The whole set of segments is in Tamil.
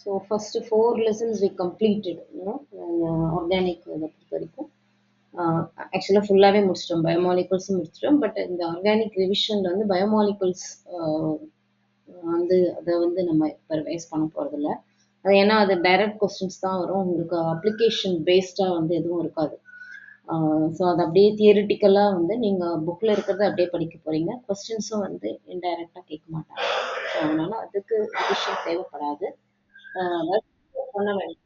So first 4 lessons we completed, organic இதை பொறுத்த வரைக்கும். ஆக்சுவலாக ஃபுல்லாகவே முடிச்சிட்டோம், பயோமாலிகுல்ஸும் முடிச்சிட்டோம். பட் இந்த ஆர்கானிக் ரிவிஷனில் வந்து பயோமாலிகுல்ஸ் வந்து அதை வந்து நம்ம இப்போ ரிவைஸ் பண்ண போகிறதில்ல. அது ஏன்னா அது டைரக்ட் கொஸ்டின்ஸ் தான் வரும், உங்களுக்கு அப்ளிகேஷன் பேஸ்டாக வந்து எதுவும் இருக்காது. ஸோ அது அப்படியே தியரிட்டிக்கலாக வந்து நீங்கள் புக்கில் இருக்கிறத அப்படியே படிக்க போகிறீங்க. கொஸ்டின்ஸும் வந்து இன்டைரக்டாக கேட்க மாட்டாங்க. ஸோ அதனால் அதுக்கு ரிவிஷன் தேவைப்படாது. அதாவது பண்ண வேண்டாம்.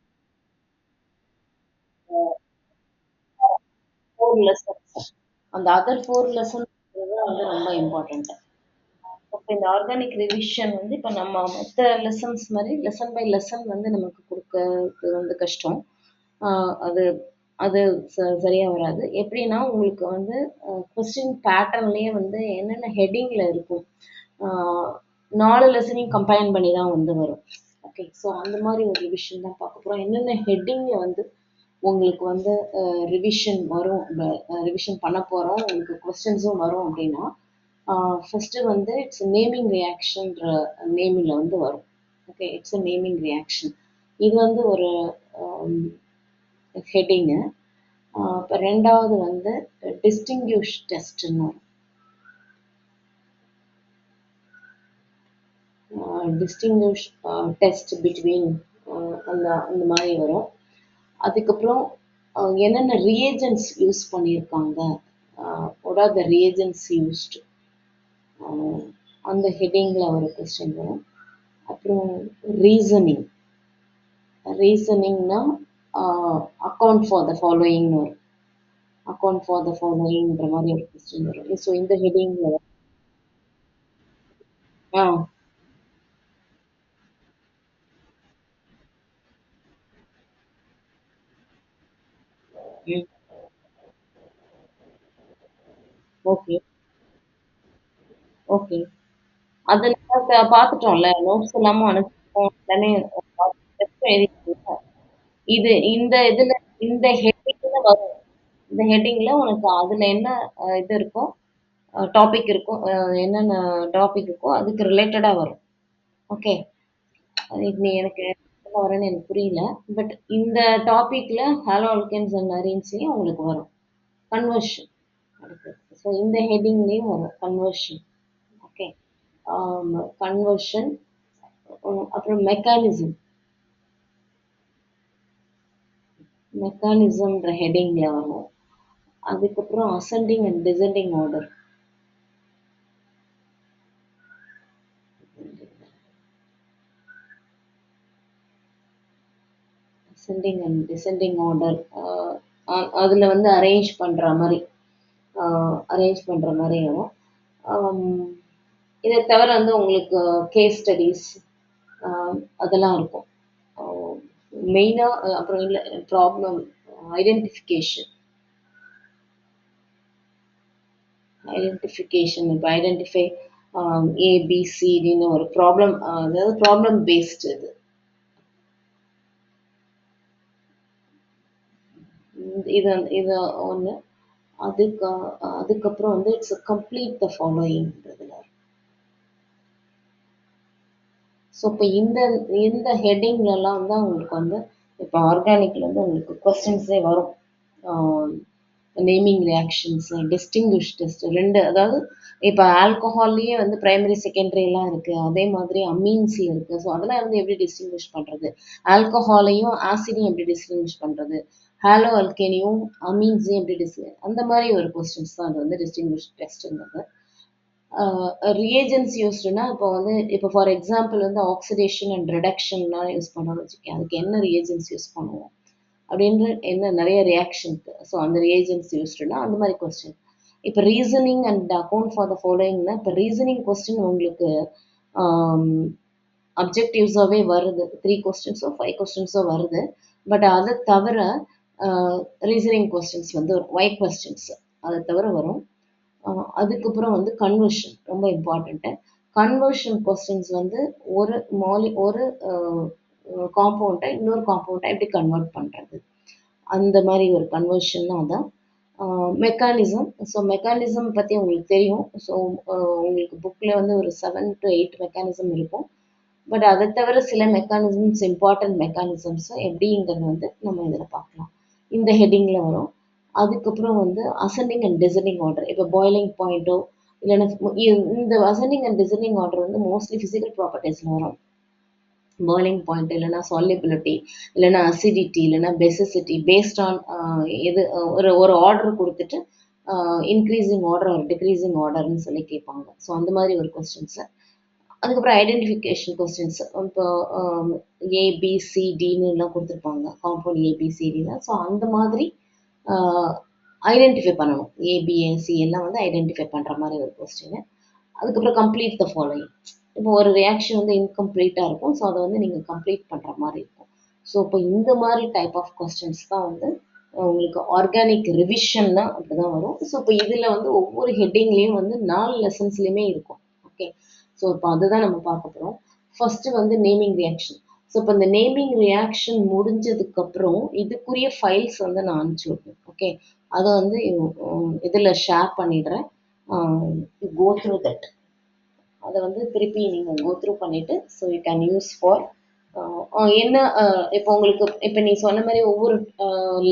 4 lessons. அந்த அதர் 4 lessons வந்து ரொம்ப இம்பார்ட்டன்ட். இப்போ இந்த ஆர்கானிக் ரிவிஷன் வந்து இப்போ நம்ம மற்ற லெசன்ஸ் மாதிரி லெசன் பை லெசன் வந்து நமக்கு கொடுக்கறது வந்து கஷ்டம். அது அது சரியாக வராது. எப்படின்னா உங்களுக்கு வந்து கொஸ்டின் பேட்டர்ன்லேயே வந்து என்னென்ன ஹெட்டிங்கில் இருக்கும், 4 லெசனையும் கம்பைன் பண்ணி தான் வந்து வரும். ஓகே, ஸோ அந்த மாதிரி ஒரு ரிவிஷன் தான் பார்க்க போகிறோம். என்னென்ன ஹெட்டிங்கில் வந்து உங்களுக்கு வந்து ரிவிஷன் வரும், ரிவிஷன் பண்ண போகிறோம், உங்களுக்கு கொஸ்டின்ஸும் வரும் அப்படின்னா ஃபஸ்ட்டு வந்து இட்ஸ் நேமிங் ரியாக்ஷன்ற நேமில் வந்து வரும். Okay, it's a naming reaction. இது வந்து ஒரு ஹெட்டிங்கு. இப்போ ரெண்டாவது வந்து டிஸ்டிங்யூஷ் டெஸ்ட்னு வரும். டிஸ்டிங்யூஷ் டெஸ்ட் பிட்வீன் அந்த மாதிரி வரும். அதுக்கப்புறம் என்னென்ன ரியேஜன்ஸ் யூஸ் பண்ணியிருக்காங்க, what are the reagents used, அந்த ஹெட்டிங்கில் ஒரு கொஸ்டின் வரும். அப்புறம் ரீசனிங்னா அக்கௌண்ட் ஃபார் த ஃபாலோயிங்னு வரும். அக்கௌண்ட் ஃபார் த ஃபாலோயிங்ன்ற மாதிரி ஒரு கொஸ்டின் வரும். ஸோ இந்த ஹெட்டிங்கில் ஆ ம் ஓகே ஓகே. அது நம்ம பார்த்துட்டோம்ல, நோட்ஸ் எல்லாமும் அனுப்பிச்சிருக்கோம். எல்லாமே டெஸ்ட்டும் எழுதிருக்கோம்ல. இந்த இதுல இந்த ஹெட்டிங்ல வரும். இந்த ஹெட்டிங்ல உனக்கு அதுல என்ன இது இருக்கோ, டாபிக் இருக்கோ, என்னென்ன டாபிக் இருக்கோ அதுக்கு ரிலேட்டடா வரும். ஓகே. அது நீ எனக்கு என்ன வரேன்னு எனக்கு புரியல. பட் இந்த டாபிக்ல ஹாலோ அல்கேன்ஸ் அண்ட் அரேன்ஸ்லயும் உங்களுக்கு வரும். கன்வர்ஷன் அடுத்தது. ஸோ இந்த ஹெட்டிங்லயும் வரும் கன்வர்ஷன். ஓகே. கன்வர்ஷன், அப்புறம் மெக்கானிசம்ன்ற ஹெட்டிங்ல வரும். அதுக்கப்புறம் ascending and descending order. Ascending and descending order அதில் வந்து அரேஞ்ச் பண்ணுற மாதிரி வரும். இதை தவிர வந்து உங்களுக்கு கேஸ் ஸ்டடீஸ் அதெல்லாம் இருக்கும். மெயினாக அப்புறம் இல்லை ப்ராப்ளம் ஐடென்டிஃபிகேஷன் இப்போ ஐடென்டிஃபை ஏபிசிடின்னு ஒரு ப்ராப்ளம், அதாவது ப்ராப்ளம் பேஸ்டு இது ஒன்று. அதுக்கப்புறம் வந்து இட்ஸ் கம்ப்ளீட் த ஃபாலோயிங்கிறதுல. ஸோ இப்போ இந்த ஹெட்டிங்லலாம் தான் உங்களுக்கு வந்து இப்போ ஆர்கானிக்கில் வந்து உங்களுக்கு கொஸ்டின்ஸே வரும். நேமிங் ரியாக்ஷன்ஸ், டிஸ்டிங்விஷ் டெஸ்ட் ரெண்டு, அதாவது இப்போ ஆல்கஹால்லையே வந்து பிரைமரி செகண்டரிலாம் இருக்குது, அதே மாதிரி அமீன்ஸில் இருக்குது. ஸோ அதெல்லாம் வந்து எப்படி டிஸ்டிங்விஷ் பண்ணுறது, ஆல்கஹாலையும் ஆசிடையும் எப்படி டிஸ்டிங்விஷ் பண்ணுறது, ஹாலோ அல்கேனையும் அமீன்ஸையும் எப்படி அந்த மாதிரி ஒரு கொஸ்டின்ஸ் தான் அது வந்து டிஸ்டிங்விஷ் டெஸ்ட்டுங்கிறது. ரியேஜன்ஸ் யூஸ்டுனா இப்போ வந்து இப்போ ஃபார் எக்ஸாம்பிள் வந்து ஆக்சிடேஷன் அண்ட் ரிடக்ஷன்லாம் யூஸ் பண்ணோம்னு வச்சுக்கேன், அதுக்கு என்ன ரியேஜன்ஸ் யூஸ் பண்ணுவோம் அப்படின்ற என்ன நிறைய ரியாக்ஷனுக்கு. ஸோ அந்த ரியேஜன்ஸ் யூஸ்டுனா அந்த மாதிரி கொஸ்டின். இப்போ reasoning and account for the ஃபாலோயிங்னா இப்போ ரீசனிங் கொஸ்டின் உங்களுக்கு அப்ஜெக்டிவ்ஸாகவே வருது, 3 கொஸ்டின்ஸோ 5 கொஸ்டின்ஸோ வருது. பட் அதை தவிர ரீசனிங் கொஸ்டின்ஸ் வந்து ஒய் கொஸ்டின்ஸ் அதை தவிர வரும். அதுக்கப்புறம் வந்து கன்வர்ஷன் ரொம்ப இம்பார்ட்டண்ட்டு. கன்வர்ஷன் கொஸ்டின்ஸ் வந்து ஒரு காம்பவுண்டை இன்னொரு காம்பவுண்டை எப்படி கன்வெர்ட் பண்ணுறது, அந்த மாதிரி ஒரு கன்வர்ஷன் அதான். மெக்கானிசம், ஸோ மெக்கானிசம் பற்றி உங்களுக்கு தெரியும். ஸோ உங்களுக்கு புக்கில் வந்து ஒரு 7 to 8 மெக்கானிசம் இருக்கும். பட் அதை தவிர சில மெக்கானிசம்ஸ், இம்பார்ட்டன்ட் மெக்கானிசம்ஸ் எப்படிங்கிறது வந்து நம்ம இதில் பார்க்கலாம். இந்த ஹெட்டிங்கில் வரும். அதுக்கப்புறம் வந்து அசெண்டிங் அண்ட் டிசெண்டிங் ஆர்டர். இப்போ பாய்லிங் பாயிண்ட்டோ இல்லைன்னா இந்த அசெண்டிங் அண்ட் டிசெண்டிங் ஆர்டர் வந்து மோஸ்ட்லி ஃபிசிக்கல் ப்ராப்பர்ட்டிஸில் வரும். பாய்லிங் பாயிண்ட் இல்லைன்னா சால்யூபிலிட்டி இல்லைன்னா அசிடிட்டி இல்லைன்னா பெசிசிட்டி பேஸ்ட் ஆன் எது ஒரு ஒரு ஆர்டர் கொடுத்துட்டு இன்க்ரீசிங் ஆர்டர் ஒரு டிக்ரீசிங் ஆர்டர்னு சொல்லி கேட்பாங்க. ஸோ அந்த மாதிரி ஒரு கொஸ்டின்ஸு. அதுக்கப்புறம் ஐடென்டிஃபிகேஷன் கொஸ்டின்ஸ். இப்போ ஏபிசிடின்னு எல்லாம் கொடுத்துருப்பாங்க, காம்பவுண்ட் ஏபிசிடினா. ஸோ அந்த மாதிரி ஐடென்டிஃபை பண்ணணும். ஏபிஎன்சி எல்லாம் வந்து ஐடென்டிஃபை பண்ணுற மாதிரி ஒரு கொஸ்டின். அதுக்கப்புறம் கம்ப்ளீட் த ஃபாலோயிங். இப்போ ஒரு ரியாக்ஷன் வந்து இன்கம்ப்ளீட்டாக இருக்கும். ஸோ அதை வந்து நீங்கள் கம்ப்ளீட் பண்ணுற மாதிரி இருக்கும். ஸோ இப்போ இந்த மாதிரி டைப் ஆஃப் கொஸ்டின்ஸ் தான் வந்து உங்களுக்கு ஆர்கானிக் ரிவிஷன்னா அப்படி தான் வரும். ஸோ இப்போ இதில் வந்து ஒவ்வொரு ஹெட்டிங்லேயும் வந்து 4 லெசன்ஸ்லேயுமே இருக்கும். ஓகே. ஸோ இப்போ அதுதான் நம்ம பார்க்க போகிறோம். ஃபஸ்ட்டு வந்து நேமிங் ரியாக்ஷன். ஸோ இப்போ இந்த நேமிங் ரியாக்ஷன் முடிஞ்சதுக்கப்புறம் இதுக்குரிய ஃபைல்ஸ் வந்து நான் அனுப்பிச்சி விட்றேன். ஓகே. அதை வந்து இதில் ஷேர் பண்ணிடுறேன். Go through that. அதை வந்து திருப்பி நீங்கள் கோ த்ரூ பண்ணிவிட்டு so you can use for என்ன இப்போ உங்களுக்கு இப்போ நீ சொன்ன மாதிரி ஒவ்வொரு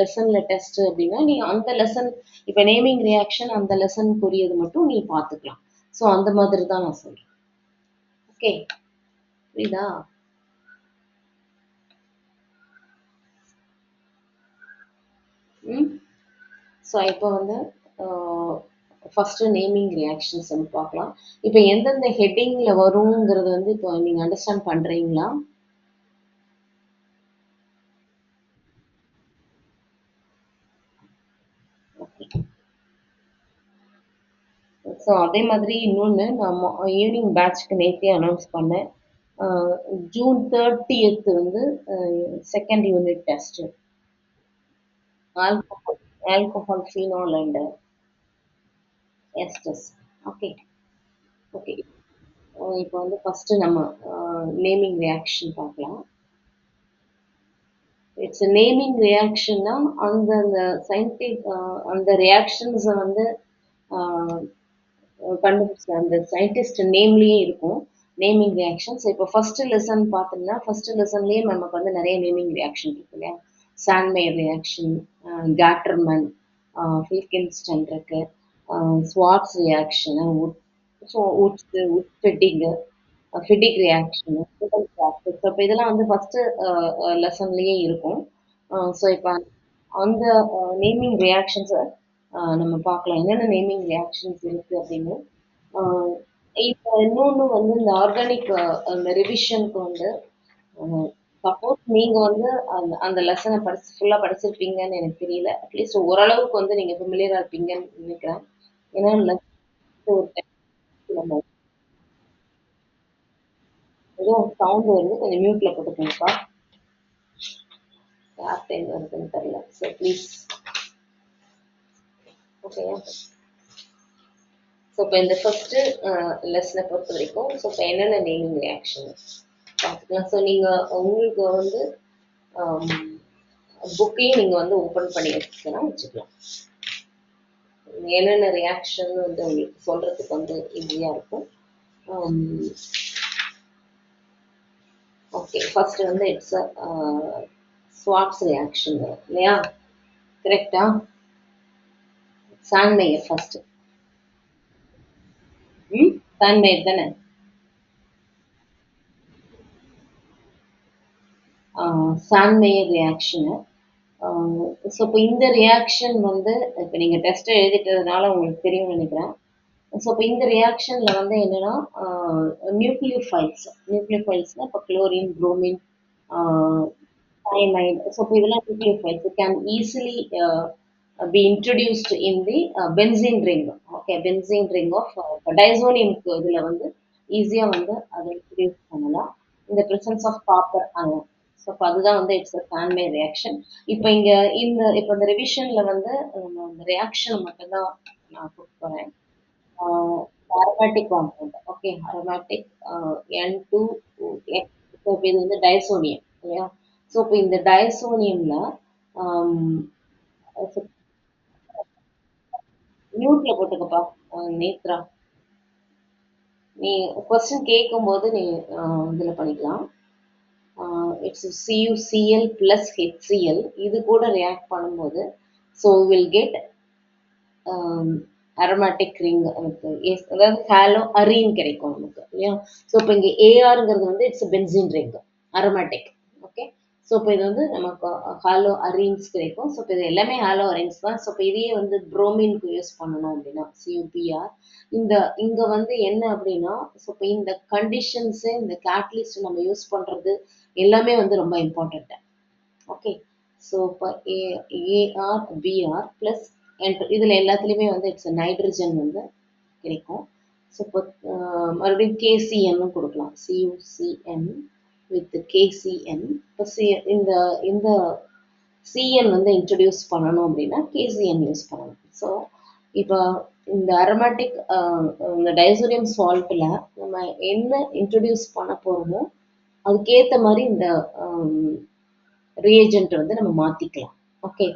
லெசனில் டெஸ்ட்டு அப்படின்னா நீங்கள் அந்த லெசன் இப்போ நேமிங் ரியாக்ஷன் அந்த லெசனுக்குரியது மட்டும் நீ பார்த்துக்கலாம். ஸோ அந்த மாதிரி தான் நான் சொல்கிறேன். ஓகே, புரியுதா? ம். ஸோ இப்போ வந்து ஃபஸ்ட்டு நேமிங் ரியாக்ஷன்ஸ் வந்து பார்க்கலாம். இப்போ எந்தெந்த ஹெட்டிங்கில் வருங்கிறது வந்து இப்போ நீங்கள் அண்டர்ஸ்டாண்ட் பண்ணுறீங்களா? ஸோ அதே மாதிரி இன்னொன்று நான் ஈவினிங் பேட்ச்க்கு நேற்றே அனௌன்ஸ் பண்ணேன். ஜூன் 30th வந்து second unit test. Alcohol alcohol phenol and esters. Okay. Okay. இப்போ வந்து ஃபஸ்ட்டு நம்ம நேமிங் ரியாக்ஷன் பார்க்கலாம். இட்ஸ் நேமிங் ரியாக்ஷன்னா அந்த அந்த ரியாக்ஷன்ஸை வந்து கண்டுபிடிச்ச அந்த சயின்டிஸ்ட் நேம்லேயே இருக்கும் நேமிங் ரியாக்ஷன்ஸ். இப்போ ஃபர்ஸ்ட் லெசன் பார்த்தோம்னா ஃபர்ஸ்ட் லெசன்லேயே நமக்கு வந்து நிறைய நேமிங் ரியாக்ஷன் இருக்கு இல்லையா? சாண்ட்மேயர் ரியாக்ஷன், கேட்டர்மன், ஃபில்கின்ஸ்டன் இருக்கு, ஸ்வாட்ஸ் ரியாக்ஷன், உட்ஃபெட்டிங்கு, ஃபிடிக் ரியாக்ஷன், இப்போ இதெல்லாம் வந்து ஃபர்ஸ்ட் லெசன்லேயே இருக்கும். ஸோ இப்போ அந்த நேமிங் ரியாக்ஷன்ஸை நம்ம பார்க்கலாம், என்னென்ன நேமிங் ரியாக்ஷன்ஸ் இருக்கு அப்படின்னு. ஆஹ் இப்போ இன்னொன்று வந்து இந்த ஆர்கானிக் அந்த ரிவிஷனுக்கு வந்து சப்போஸ் நீங்க வந்து அந்த அந்த லெசனை ஃபுல்லா படிச்சிருப்பீங்கன்னு எனக்கு தெரியல. அட்லீஸ்ட் ஓரளவுக்கு வந்து நீங்க ஃபெமிலியரா இருப்பீங்கன்னு நினைக்கிறேன். ஏன்னா ஒரு நம்ம ஏதோ சவுண்ட் வருது, கொஞ்சம் மியூட்ல போட்டுக்கோங்கப்பா. யார் டைம் வருதுன்னு தெரியல. So please. ஓகே. ஸோ இப்போ இந்த ஃபர்ஸ்ட் லெசனை பொறுத்த வரைக்கும் ஸோ இப்போ என்னென்ன நேமிங் ரியாக்ஷன் பார்த்துக்கலாம். ஸோ நீங்கள் உங்களுக்கு வந்து புக்கையும் நீங்கள் வந்து ஓப்பன் பண்ணி வச்சுக்கலாம். என்னென்ன ரியாக்ஷன் வந்து உங்களுக்கு சொல்கிறதுக்கு வந்து ஈஸியாக இருக்கும். ஓகே, ஃபர்ஸ்ட் வந்து இட்ஸ் ஸ்வாட்ஸ் ரியாக்ஷன் இல்லையா? கரெக்டா? சாண்ட்மேயர் ஃபர்ஸ்ட். சாண்ட்மேயர் தானே? சாண்ட்மேயர் ரியாக்ஷனு. ஸோ இப்போ இந்த ரியாக்ஷன் வந்து இப்போ நீங்கள் டெஸ்ட்டை எழுதிட்டதுனால உங்களுக்கு தெரியும்னு நினைக்கிறேன். ஸோ இப்போ இந்த ரியாக்ஷனில் வந்து என்னென்னா நியூக்ளியோஃபைல்ஸ்னால் இப்போ குளோரின், புரோமின், cyanide. So இதெல்லாம் nucleophiles. It can easily be introduced in the benzene ring. Okay, benzene ring of diazonium இதில் வந்து ஈஸியாக வந்து அதை இன்ட்ரடியூஸ் பண்ணலாம். இந்த presence of copper ion. So இப்போ அதுதான் வந்து இட்ஸ் அ சாண்ட்மே ரியாக்ஷன். இப்போ இங்கே இப்போ இந்த ரிவிஷனில் வந்து இந்த ரியாக்ஷன் மட்டும்தான் நான் கொடுக்க போகிறேன். Aromatic compound. Okay, aromatic N2X. So இது வந்து டைசோனியம் இல்லையா? ஸோ இப்போ இந்த டயசோனியம்ல மியூட்ல போட்டுக்கப்பா நேத்ரா. நீ கொஸ்டின் கேட்கும்போது நீ இதில் பண்ணிக்கலாம். It's CuCl plus HCl. இது கூட ரியாக்ட் பண்ணும்போது so will get aromatic ring நமக்கு அதாவது ஹாலோ அரீன் கிடைக்கும் நமக்கு இல்லையா. ஸோ இப்போ இங்கே ஏஆருங்கிறது வந்து it's benzene ring aromatic. Okay. So இப்போ இது வந்து நமக்கு ஹாலோ அரீன்ஸ் கிடைக்கும். ஸோ இப்போ இது எல்லாமே ஹாலோ அரீன்ஸ் தான். ஸோ இப்போ இதையே வந்து புரோமின்க்கு யூஸ் பண்ணணும் அப்படின்னா CuPr. இந்த இங்கே வந்து என்ன அப்படின்னா ஸோ இப்போ இந்த கண்டிஷன்ஸு இந்த கேட்டலிஸ்ட் நம்ம யூஸ் பண்ணுறது எல்லாமே வந்து ரொம்ப இம்பார்ட்டண்ட்டு. ஓகே. ஸோ இப்போ ஏஆர் பிஆர் ப்ளஸ் இதில் எல்லாத்துலேயுமே வந்து இட்ஸ் நைட்ரஜன் வந்து கிடைக்கும். ஸோ இப்போ மறுபடியும் கேசிஎன்னு கொடுக்கலாம். CuCN with KCN. இப்போ இந்த இந்த சிஎன் வந்து இன்ட்ரடியூஸ் பண்ணணும் அப்படின்னா KCN யூஸ் பண்ணணும். ஸோ இப்போ இந்த அரோமேட்டிக் இந்த டைசோடியம் சால்ட்டில் நம்ம என்ன இன்ட்ரடியூஸ் பண்ண போகிறோமோ அதுக்கேற்ற மாதிரி இந்த ரியேஜென்ட் வந்து நம்ம மாற்றிக்கலாம். ஓகே.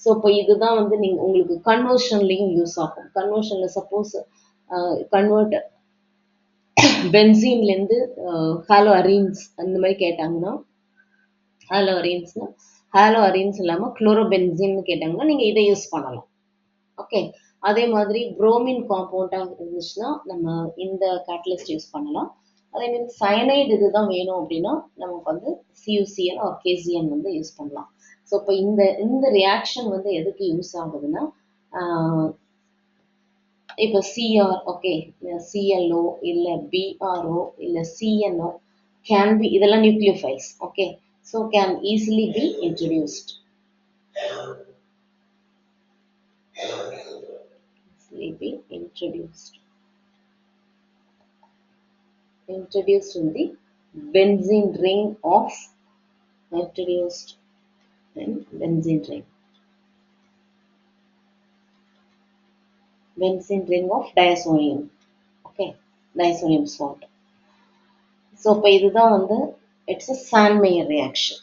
ஸோ இப்போ இதுதான் வந்து நீங்கள் உங்களுக்கு கன்வர்ஷன்லேயும் யூஸ் ஆகும். கன்வர்ஷனில் சப்போஸ் கன்வெர்ட் பென்சீன்லேருந்து ஹாலோ அரீன்ஸ் அந்த மாதிரி கேட்டாங்கன்னா ஹாலோ அரீன்ஸ்னா ஹாலோ அரீன்ஸ் இல்லாமல் குளோரோபென்சின்னு கேட்டாங்கன்னா நீங்கள் இதை யூஸ் பண்ணலாம். ஓகே. அதே மாதிரி புரோமின் காம்பவுண்டாக இருந்துச்சுன்னா நம்ம இந்த கேட்டலிஸ்ட் யூஸ் பண்ணலாம். அதே மாதிரி சயனைடு இதுதான் வேணும் அப்படின்னா நமக்கு வந்து CuCN ஆர் KCN வந்து யூஸ் பண்ணலாம். ஸோ இப்போ இந்த ரியாக்ஷன் வந்து எதுக்கு யூஸ் ஆகுதுன்னா இப்போ சிஆர் ஓகே CLO இல்லை BRO இல்லை CNO கேன் பி இதெல்லாம் nucleophiles. Okay. So can easily B introduced. Be introduced in the benzene ring of introduced in benzene ring of diazonium. Okay, diazonium salt. So இப்போ இதுதான் வந்து it's a Sandmeyer reaction.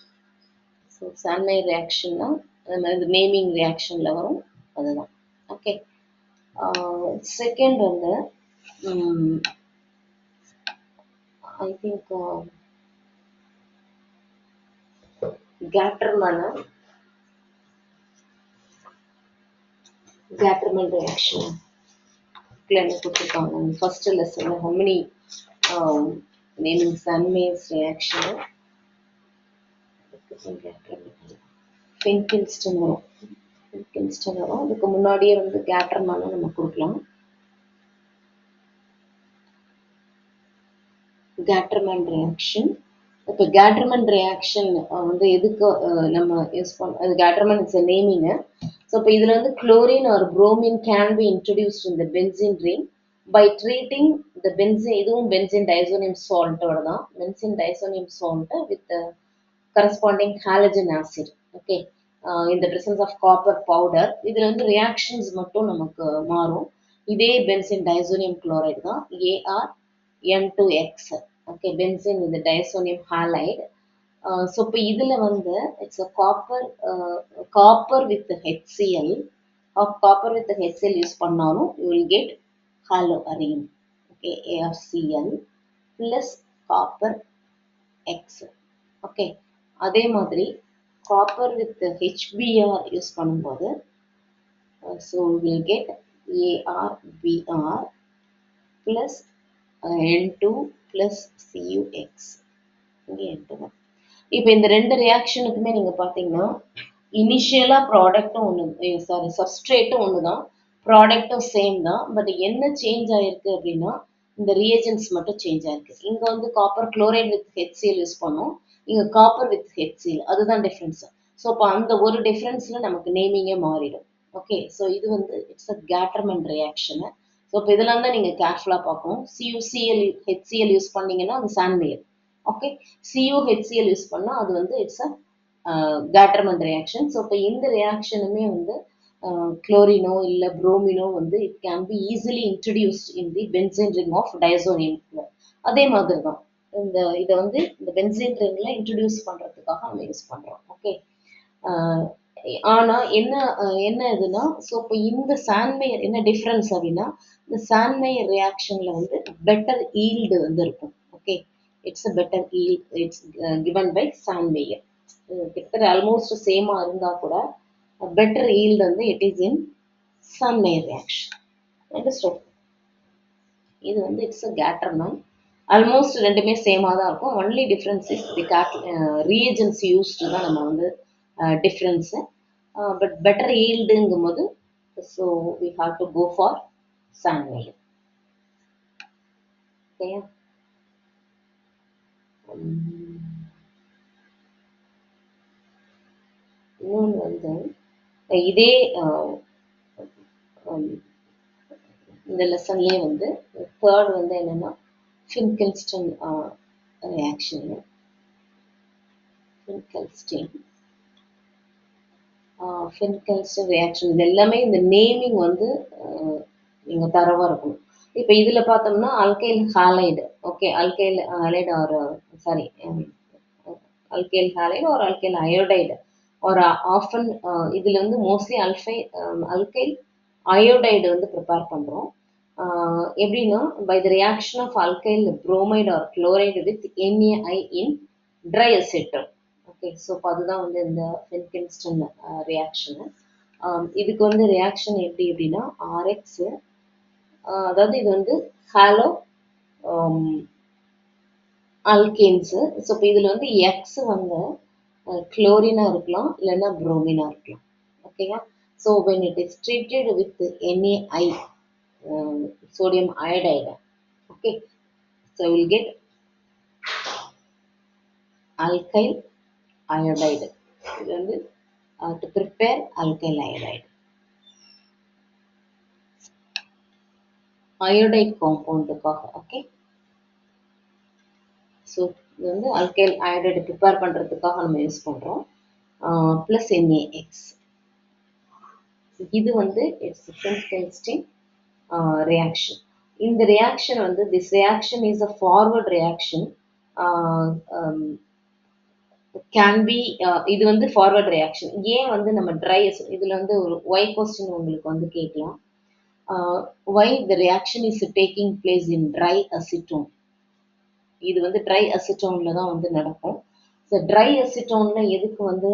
So Sandmeyer reaction னா அந்த நேமிங் ரியாக்ஷன்ல வரும் அதுதான். ஓகே. செகண்ட் வந்து I think Gattermann reaction. First lesson, how many naming Sandmeyer's reaction? Finkelstein வரும். அதுக்கு முன்னாடியே வந்து Gattermann நம்ம கொடுக்கலாம். Gattermann reaction. இப்போ Gattermann reaction வந்து எதுக்கு நம்ம யூஸ் பண்ண அது Gattermann is a naming. So இப்போ இதில் வந்து chlorine or bromine can be introduced in the benzene ring by treating the benzene. இதுவும் benzene diazonium salt தான். benzene diazonium salt with the corresponding halogen acid. Okay. in the presence of copper powder. இதில் வந்து reactions மட்டும் நமக்கு மாறும். இதே benzene diazonium chloride தான் ArN2X. Okay. benzene with the diazonium halide. So இப்போ இதில் வந்து it's copper with HCl. Copper with HCl use பண்ணாலும் you will get haloarene. Okay. ArCl plus copper X. Okay. அதே மாதிரி காப்பர் வித் HBr யூஸ் பண்ணும்போது so will get ArBr plus N2 plus CuX. இங்கே N2. இப்போ இந்த ரெண்டு ரியாக்ஷனுக்குமே நீங்கள் பார்த்தீங்கன்னா இனிஷியலாக ப்ராடக்ட்டும் ஒன்று சப்ஸ்ட்ரேட்டும் ஒன்று தான், ப்ராடக்ட்டும் சேம் தான். பட் என்ன சேஞ்ச் ஆகிருக்கு அப்படின்னா இந்த ரியேஜென்ட்ஸ் மட்டும் சேஞ்ச் ஆகிருக்கு. இங்கே வந்து copper chloride with HCl use பண்ணோம், இங்கே காப்பர் வித் HCl. அதுதான் டிஃப்ரென்ஸ். ஸோ இப்போ அந்த ஒரு டிஃப்ரென்ஸில் நமக்கு நேமிங்கே மாறிடும். ஓகே. ஸோ இது வந்து it's a Gattermann reaction. So இப்போ இதெல்லாம் தான் நீங்கள் கேர்ஃபுல்லாக பார்க்கணும். CuCl HCl யூஸ் பண்ணிங்கன்னா அது சாண்ட்மேயர். ஓகே. CuHCl யூஸ் பண்ணால் அது வந்து it's a Gattermann reaction. So இப்போ இந்த ரியாக்ஷனுமே வந்து குளோரினோ இல்லை புரோமினோ வந்து it can be easily introduced in the benzene ring of diazonium. அதே மாதிரி தான் இதை வந்து இந்த பென்சீன் ரிங்கில் இன்ட்ரடியூஸ் பண்ணுறதுக்காக நம்ம யூஸ் பண்ணுறோம். ஓகே. ஆனா என்ன என்ன இதுன்னா, ஸோ இப்போ இந்த சாண்ட்மேயர் என்ன டிஃபரன்ஸ் அப்படின்னா, இந்த சாண்ட்மேயர் ரியாக்ஷன்ல வந்து பெட்டர் ஈல்டு வந்து இருக்கும். Okay. It's a better yield it's given by Sandmeyer. கிட்டத்தட்ட ஆல்மோஸ்ட் சேமா இருந்தா கூட பெட்டர் ஈல்டு வந்து it is in Sandmeyer reaction. Understood? இது வந்து இட்ஸ் அ கேட்டர்மேன். ஆல்மோஸ்ட் ரெண்டுமே சேமாக தான் இருக்கும். Only difference is the reagents used தான் நம்ம வந்து டிஃப்ரென்ஸு. பட் பெட்டர் ஈல்டுங்கும் போது so we have to go for Sandmeyer. ஓகேயா? இன்னொன்று வந்து இதே இந்த லெசன்லேயே வந்து தேர்ட் வந்து என்னென்னா ஃபின்கெல்ஸ்டன் ரியாக்ஷன். ஃபின்கெல்ஸ்டன் ஃபின்கெல்ஸ்டன் ரியாக்ஷன் இது எல்லாமே இந்த நேமிங் வந்து நீங்கள் தரவாக இருக்கணும். இப்போ இதில் பார்த்தோம்னா alkyl halide. Okay. Alkyl halide or sorry alkyl halide ஒரு அல்கைல் அயோடைடு ஒரு ஆஃபன் இதில் வந்து மோஸ்ட்லி அல்கைல் அயோடைடு வந்து ப்ரிப்பேர் பண்ணுறோம். எப்படின்னா by the reaction of alkyl bromide or chloride with NaI in dry acetone. Okay. So இப்போ அதுதான் வந்து இந்த ஃபின்கெல்ஸ்டன் ரியாக்ஷனு. இதுக்கு வந்து ரியாக்ஷன் எப்படி அப்படின்னா ஆர்எக்ஸு அதாவது இது வந்து ஹாலோ அல்கேன்ஸு. ஸோ இப்போ இதில் வந்து எக்ஸ் வந்து குளோரினாக இருக்கலாம் இல்லைன்னா புரோமினாக இருக்கலாம். ஓகேயா? So when it is treated with NaI sodium iodide. Okay. So we will get alkyl iodide. இது வந்து to prepare alkyl iodide. Iodide compound-க்காக. ஓகே. ஸோ இது வந்து அல்கைல் அயோடைடு ப்ரிப்பேர் பண்ணுறதுக்காக நம்ம யூஸ் பண்ணுறோம். Plus NaX. இது வந்து இட்ஸ் ஃபின்கெல்ஸ்டன் ரியாக்ஷன். இந்த ரியாக்ஷன் வந்து this reaction is a forward reaction. Can be இது வந்து ஃபார்வர்ட் ரியாக்ஷன். ஏன் வந்து நம்ம ட்ரை இதில் வந்து ஒரு ஒய் கொஸ்டின் உங்களுக்கு வந்து கேட்கலாம். Why the reaction is taking place in dry acetone. இது வந்து ட்ரை அசிட்டோனில் தான் வந்து நடக்கும். ஸோ ட்ரை அசிட்டோனில் எதுக்கு வந்து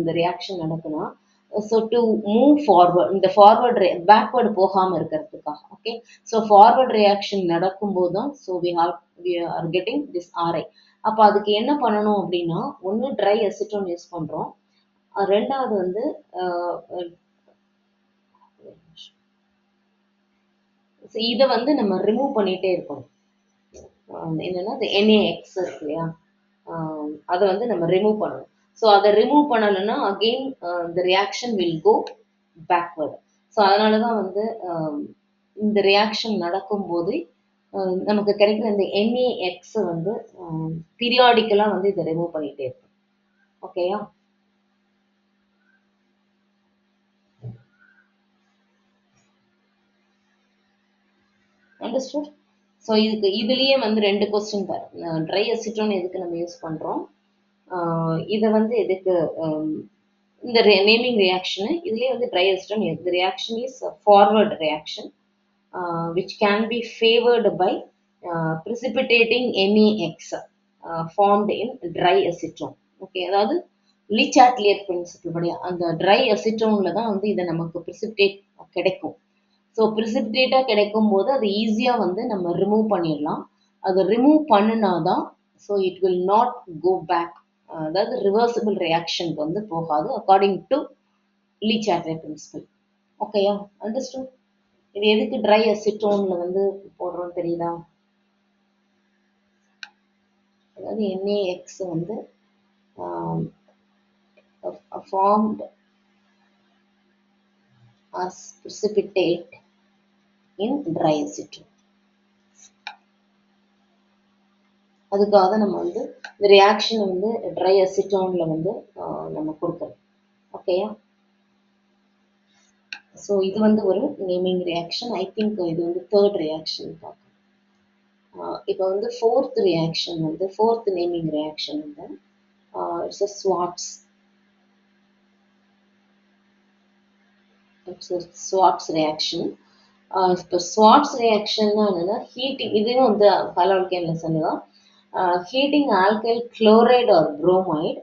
இந்த ரியாக்ஷன் நடக்குன்னா ஸோ டு மூவ் ஃபார்வர்ட் இந்த ஃபார்வர்ட் பேக்வேர்டு போகாமல் இருக்கிறதுக்காக. ஓகே. ஸோ ஃபார்வர்ட் ரியாக்ஷன் நடக்கும்போது தான் so we are getting this RI. அப்போ அதுக்கு என்ன பண்ணணும் அப்படின்னா ஒன்று ட்ரை அசிட்டோன் யூஸ் பண்ணுறோம். ரெண்டாவது வந்து இதை வந்து நம்ம ரிமூவ் பண்ணிகிட்டே இருக்கணும். என்னன்னா இந்த NaX இருக்கு இல்லையா, அதை வந்து நம்ம ரிமூவ் பண்ணணும். ஸோ அதை ரிமூவ் பண்ணலைன்னா அகெயின் இந்த reaction will go backward. So அதனால தான் வந்து இந்த ரியாக்ஷன் நடக்கும்போது நமக்கு கிடைக்கிற இந்த NaX வந்து பீரியாடிக்கலாக வந்து இதை ரிமூவ் பண்ணிகிட்டே இருக்கும். ஓகேயா? அண்டர்ஸ்டுட்? ஸோ இதுலேயே வந்து ரெண்டு கொஸ்டின் பாரு. ட்ரை அசிட்டோன் எதுக்கு நம்ம யூஸ் பண்ணுறோம், இதை வந்து எதுக்கு இந்த நேமிங் ரியாக்ஷனு இதுலேயே வந்து try acetone the reaction is a forward reaction which can be favored by precipitating NaX formed in dry acetone. Okay. அதாவது லீச்சாட்லியர் பிரின்சிபிள் படி அந்த ட்ரை அசிட்டோனில் தான் வந்து இதை நமக்கு ப்ரிசிபிடேட் கிடைக்கும். ஸோ ப்ரிசிபிடேட்டாக கிடைக்கும் போது அது ஈஸியாக வந்து நம்ம ரிமூவ் பண்ணிடலாம். அதை ரிமூவ் பண்ணினாதான் so it will not go back, அதாவது ரிவர்சிபிள் ரியாக்ஷனுக்கு வந்து போகாது அக்கார்டிங் டு லீச்சாட்லியர் பிரின்சிபிள். ஓகேயா? அண்டர்ஸ்டுட்? இது எதுக்கு ட்ரை அசிட்டோனில் வந்து போடுறோம் தெரியுதா? அதாவது NaX வந்து formed as precipitate in dry acetone. அதுக்காக நம்ம வந்து இந்த ரியாக்ஷன் வந்து ட்ரை அசிட்டோனில் வந்து நம்ம கொடுக்குறோம். ஓகேயா? ஸோ இது வந்து ஒரு நேமிங் ரியாக்ஷன். ஐ திங்க் இது வந்து தேர்ட் ரியாக்ஷன் பார்க்கணும். இப்போ வந்து ஃபோர்த் ரியாக்ஷன் வந்து ஃபோர்த் நேமிங் ரியாக்ஷன் வந்து it's a Swarts. It's Swarts reaction. இப்போ ஸ்வாட்ஸ் ரியாக்ஷன்னா என்னன்னா ஹீட்டிங், இதுவும் வந்து பயோல்கேன் லெசன் தான். Heating alkyl chloride or bromide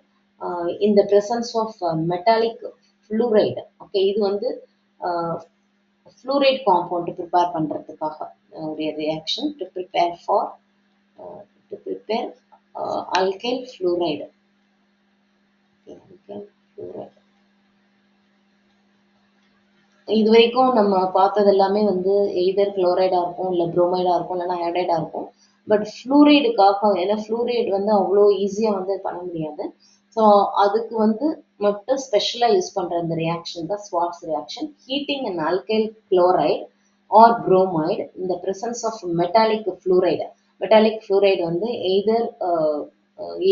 in the presence of metallic fluoride. Okay, இது வந்து fluoride compound ப்ரிப்பேர் பண்ணுறதுக்காக உடைய reaction to prepare for to prepare alkyl fluoride. alkyl fluoride. இது வரைக்கும் நம்ம பார்த்தது எல்லாமே வந்து எய்தர் குளோரைடா இருக்கும், இல்லை புரோமைடா இருக்கும், இல்லைன்னா அயோடைடா இருக்கும். பட் ஃப்ளூரைடுக்காக, ஏன்னா ஃப்ளூரைடு வந்து அவ்வளோ ஈஸியாக வந்து பண்ண முடியாது. ஸோ அதுக்கு வந்து மட்டும் ஸ்பெஷலாக யூஸ் பண்ணுற இந்த ரியாக்ஷன் தான் Swarts reaction. Heating and alkyl chloride or bromide இந்த presence of metallic fluoride. Metallic fluoride வந்து எய்தர்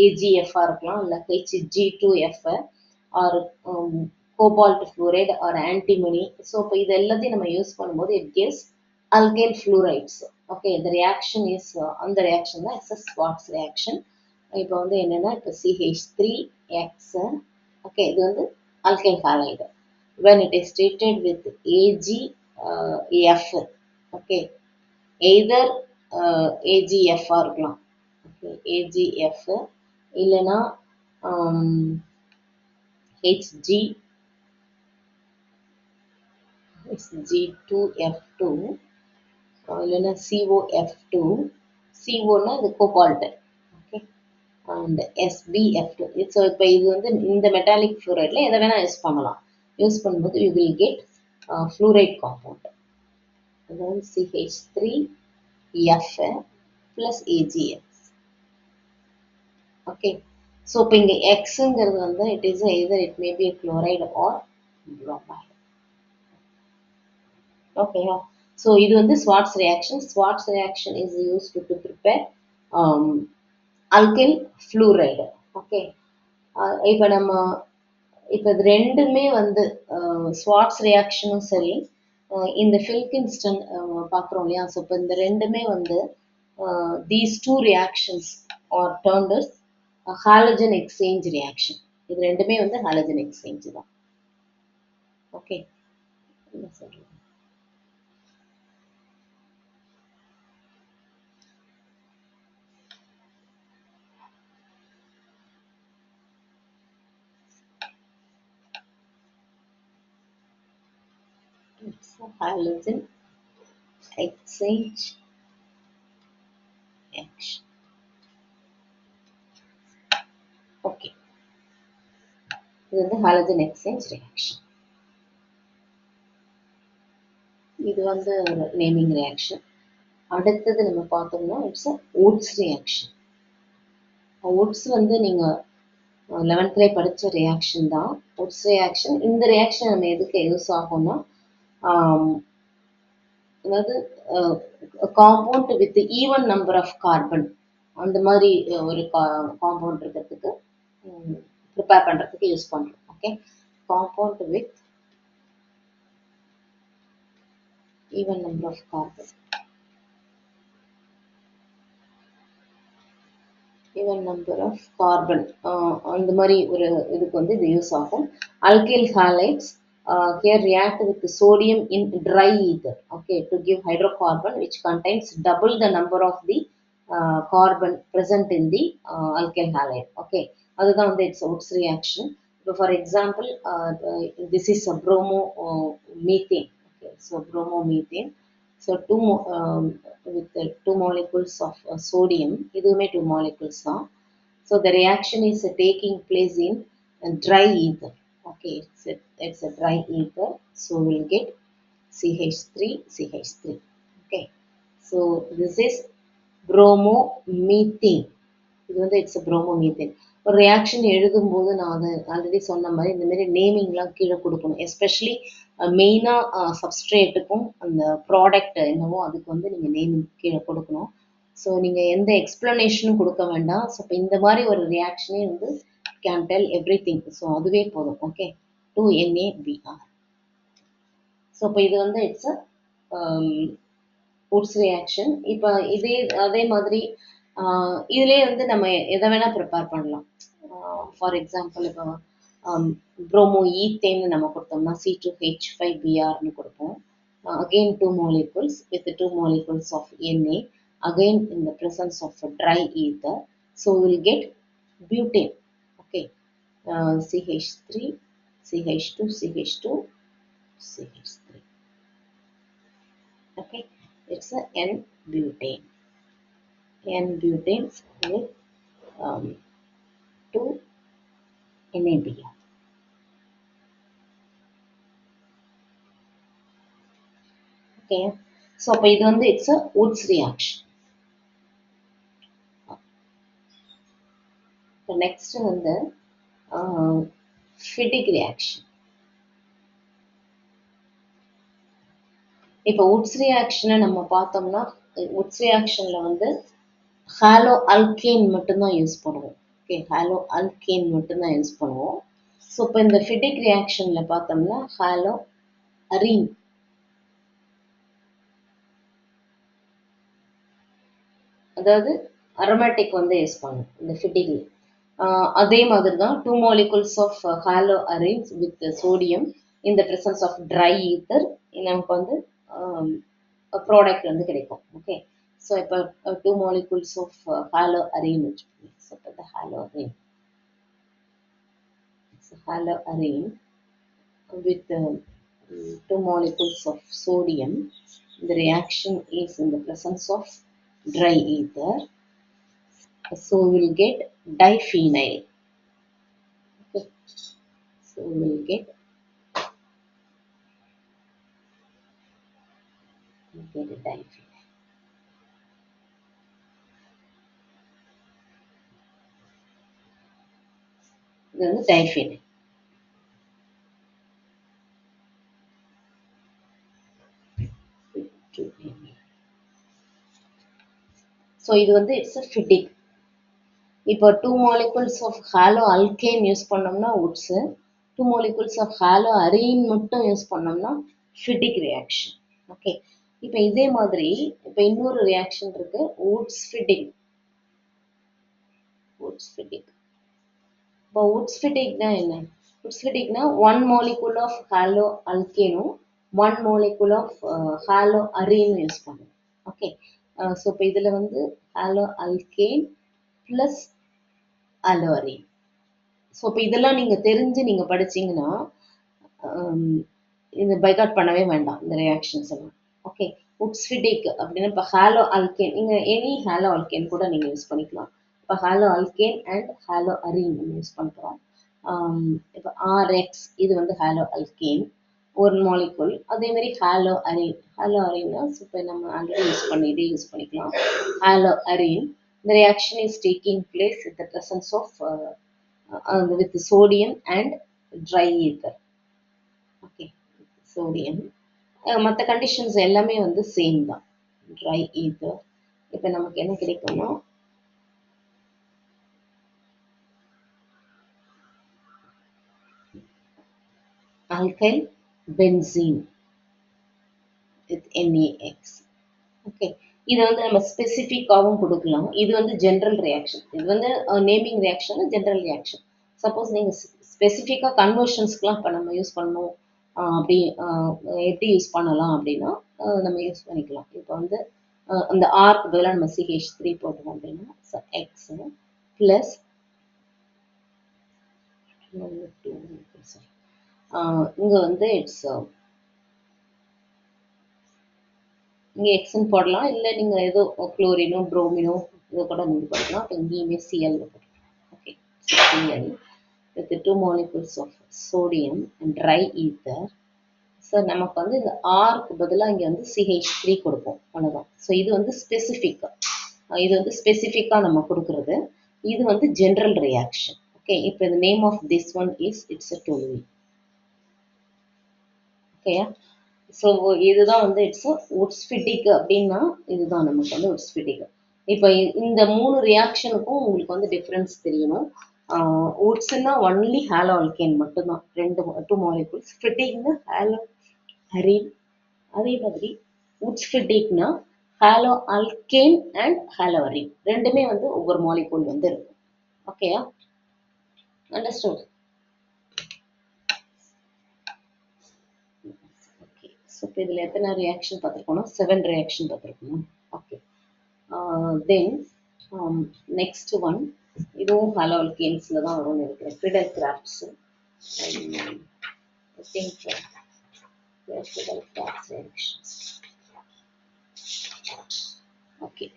ஏஜிஎஃப்ஆ இருக்கலாம், இல்லை H G two F or cobalt fluoride or antimony. So இப்போ இது எல்லாத்தையும் நம்ம யூஸ் பண்ணும்போது it gives alkyl fluorides. Okay, the reaction is அந்த reaction தான் it's a Schwarz reaction. இப்போ வந்து என்னன்னா இப்போ CH3X, okay, இது வந்து alkyl halide. When it is treated with AgF, okay, either AgF ஆ இருக்கலாம், okay, AgF இல்லைன்னா Hg G2F2 இல்லைன்னா COF2. CO இது cobalt, okay, and SbF2. So இப்போ இது வந்து இந்த மெட்டாலிக் ஃப்ளூரைடில் எதை வேணால் யூஸ் பண்ணலாம். யூஸ் பண்ணும்போது you will get fluoride compound, அதாவது CH3F plus AgF. Okay, so இப்போ இங்கே எக்ஸுங்கிறது வந்து it is either it may be chloride or bromide. Okay, yeah. So இது வந்து Schwarz reaction. Schwarz reaction is used to prepare alkyl fluoride. Okay. இப்போ நம்ம இப்போ இது ரெண்டுமே வந்து Schwarz reactionம் சரி, இந்த Filkinstein பார்க்குறோம் இல்லையா. ஸோ இப்போ இந்த ரெண்டுமே வந்து these two reactions are termed as halogen exchange reaction. இது ரெண்டுமே வந்து halogen exchange தான். ஓகே, என்ன சொல்றேன். It's a halogen exchange reaction. Okay, இது வந்து halogen exchange reaction. இது வந்து நேமிங் ரியாக்ஷன். அடுத்தது நம்ம பார்த்தோம்னா இட்ஸ் Wurtz reaction. Wurtz வந்து நீங்கள் 11th படித்த ரியாக்ஷன் தான் Wurtz reaction. இந்த ரியாக்ஷன் நம்ம எதுக்கு யூஸ் ஆகும்னா, அதாவது compound with even number of carbon அந்த மாதிரி ஒரு காம்பவுண்ட் இருக்கிறதுக்கு ப்ரிப்பேர் பண்ணுறதுக்கு யூஸ் பண்ணுறோம். Okay, compound with even number of carbon, even number of carbon அந்த மாதிரி ஒரு இதுக்கு வந்து இது யூஸ் ஆகும். Alkyl halides here react with sodium in dry ether, okay, to give hydrocarbon which contains double the number of the carbon present in the alkyl halide. Okay, அதுதான் வந்து it's Wurtz reaction. So for example, this is a bromo methane. Okay, so bromomethane. So with the 2 molecules of sodium, இதுவுமே 2 molecules தான். So the reaction is taking place in dry ether. Okay, it's a dry ether. So we'll get CH3. Okay, so this is bromomethane. இது வந்து இட்ஸ் bromomethane. ஒரு ரியாக்ஷன் எழுதும்போது நான் அதை ஆல்ரெடி சொன்ன மாதிரி இந்த மாதிரி நேமிங்லாம் கீழே கொடுக்கணும். எஸ்பெஷலி மெயினாக சப்ஸ்ட்ரேட்டுக்கும் அந்த ப்ராடக்ட் என்னவோ அதுக்கு வந்து நீங்கள் நேமிங் கீழே கொடுக்கணும். ஸோ நீங்கள் எந்த எக்ஸ்ப்ளனேஷனும் கொடுக்க வேண்டாம். ஸோ இப்போ இந்த மாதிரி ஒரு ரியாக்ஷனே வந்து can tell every thing. So அதுவே போதும். Okay, 2NaBr. ஸோ இப்போ இது வந்து இட்ஸ் Wurtz reaction. இப்போ அதே மாதிரி இதுலேயே வந்து நம்ம எதை வேணால் ப்ரிப்பேர் பண்ணலாம். ஃபார் எக்ஸாம்பிள் இப்போ bromoethane நம்ம கொடுத்தோம்னா C2H5Br கொடுப்போம். Again 2 molecules with 2 molecules of Na, again in the presence of a dry ether. So we will get butane. Okay, CH3, CH2, CH2, CH3. Okay, it's a N-butane. N-butane with 2 NABR. Okay, so அப்போ இது வந்து it's a Woods reaction. The next வந்து Fittig reaction. இப்போ Woods reaction நம்ம பார்த்தோம்னா Woods reactionல வந்து ஹாலோ அல்கேன் மட்டும்தான் யூஸ் பண்ணுவோம். ஓகே, ஹாலோ அல்கேன் மட்டும்தான் யூஸ் பண்ணுவோம். ஸோ இப்போ இந்த ஃபிட்டிக் ரியாக்ஷன்ல பார்த்தோம்னா ஹாலோ அரீன், அதாவது அரோமேட்டிக் வந்து யூஸ் பண்ணுவோம் இந்த ஃபிட்டிக்ல. அதே மாதிரி தான் 2 molecules of haloarenes with sodium இந்த ப்ரெசன்ஸ் ஆஃப் ட்ரை ஈத்தர் நமக்கு வந்து ப்ராடக்ட் வந்து கிடைக்கும். ஓகே, ஸோ இப்போ 2 molecules ஆஃப் ஹாலோ அரீன் வச்சுக்கோங்க. ஸோ இப்போ இந்த haloarene, haloarene with 2 molecules of sodium. The reaction is in the presence of dry ether. So we will get diphenyl. Okay. So we will get a diphenyl. Then the diphenyl. So இது வந்து it's a Fittig. இப்போ 2 molecules of haloalkane use பண்ணோம்னா Woods, 2 molecules of haloarene மட்டும் யூஸ் பண்ணோம்னா Fittig reaction. ஓகே, இப்போ இதே மாதிரி இப்போ இன்னொரு ரியாக்ஷன் இருக்கு, Woods Fittig. Woods Fittig. இப்போ Woods Fittig னா என்ன? Woods Fittig னா 1 molecule of ஹாலோ அல்கேனும் 1 molecule of haloarene use பண்ணுவோம். ஓகே, ஸோ இப்போ இதில் வந்து haloalkane plus haloarene. So இப்போ இதெல்லாம் நீங்கள் தெரிஞ்சு நீங்கள் படிச்சீங்கன்னா இந்த பைகாட் பண்ணவே வேண்டாம் இந்த ரியாக்ஷன்ஸ் எல்லாம். ஓகே, Woods Fittig அப்படின்னா இப்போ ஹாலோ அல்கேன், நீங்கள் எனி ஹாலோ அல்கேன் கூட நீங்கள் யூஸ் பண்ணிக்கலாம். இப்போ haloalkane and haloarene நம்ம யூஸ் பண்ணுறோம். இப்போ RX இது வந்து ஹாலோ அல்கேன் ஒரு மாலிகுல், அதே மாதிரி ஹாலோ அரீன். ஹாலோ அரீன்னா இப்போ நம்ம ஆல்ரெடி யூஸ் பண்ணி இதே யூஸ் பண்ணிக்கலாம். Haloarene, the reaction is taking place with the presence of with sodium and dry ether. Okay, sodium. மற்ற கண்டிஷன்ஸ் எல்லாமே வந்து சேம் தான், ட்ரை ஈத்தர். இப்போ நமக்கு என்ன கிடைக்கும்னா alkyl benzene with NaX. Okay, இது வந்து நம்ம ஸ்பெசிஃபிக்காகவும் கொடுக்கலாம். இது வந்து ஜென்ரல் ரியாக்ஷன், இது வந்து naming reaction, general reaction. Suppose நீங்கள் ஸ்பெசிஃபிக்காக கன்வர்ஷன்ஸ்க்குலாம் இப்போ நம்ம யூஸ் பண்ணணும் அப்படி எப்படி யூஸ் பண்ணலாம் அப்படின்னா நம்ம யூஸ் பண்ணிக்கலாம். இப்போ வந்து அந்த ஆர்க்கு பதிலாக நம்ம CH3 போட்டோம் அப்படின்னா எக்ஸ் ப்ளஸ் இங்கே வந்து இட்ஸ் இங்கே எக்ஸ்ன்னு போடலாம், இல்லை நீங்கள் ஏதோ குளோரினோ ப்ரோமினோ இதை கூட நீங்கள் போடலாம். இப்போ இங்கேயுமே சிஎல் போடலாம். Okay, C L with 2 molecules of sodium and dry ether. So நமக்கு வந்து இந்த ஆர்க்கு பதிலாக இங்கே வந்து CH3 கொடுப்போம், அவ்வளோதான். ஸோ இது வந்து ஸ்பெசிஃபிக்காக, இது வந்து ஸ்பெசிஃபிக்காக நம்ம கொடுக்குறது. இது வந்து ஜென்ரல் ரியாக்ஷன். ஓகே, இப்போ இந்த name of this one is it's a toluene. ஓகேயா? ஸோ இதுதான் வந்து இட்ஸ் Woods Fittig அப்படின்னா இதுதான் நமக்கு வந்து Woods Fittig. இப்போ இந்த 3 ரியாக்ஷனுக்கும் உங்களுக்கு வந்து டிஃப்ரென்ஸ் தெரியணும். Woodsனா ஒன்லி ஹாலோ அல்கேன் மட்டும்தான், 2 molecules. Fittigனா hollow arene. அதே மாதிரி Woods Fittigனா haloalkane and haloarene ரெண்டுமே வந்து ஒவ்வொரு மாலிகூல் வந்து இருக்கும். ஓகேயா? அண்டர்ஸ்டுட்? ஸோ இப்போ இதில் எத்தனை ரியாக்ஷன் பார்த்துருக்கோம்னா 7 ரியாக்ஷன் பார்த்துருக்கோம். ஓகே, தென் நெக்ஸ்ட் ஒன், இதுவும் ஹலோ அல்கேன்ஸில் தான் வரும்னு நினைக்கிறேன். Fidel crafts. Fiddle crafts reactions. Okay.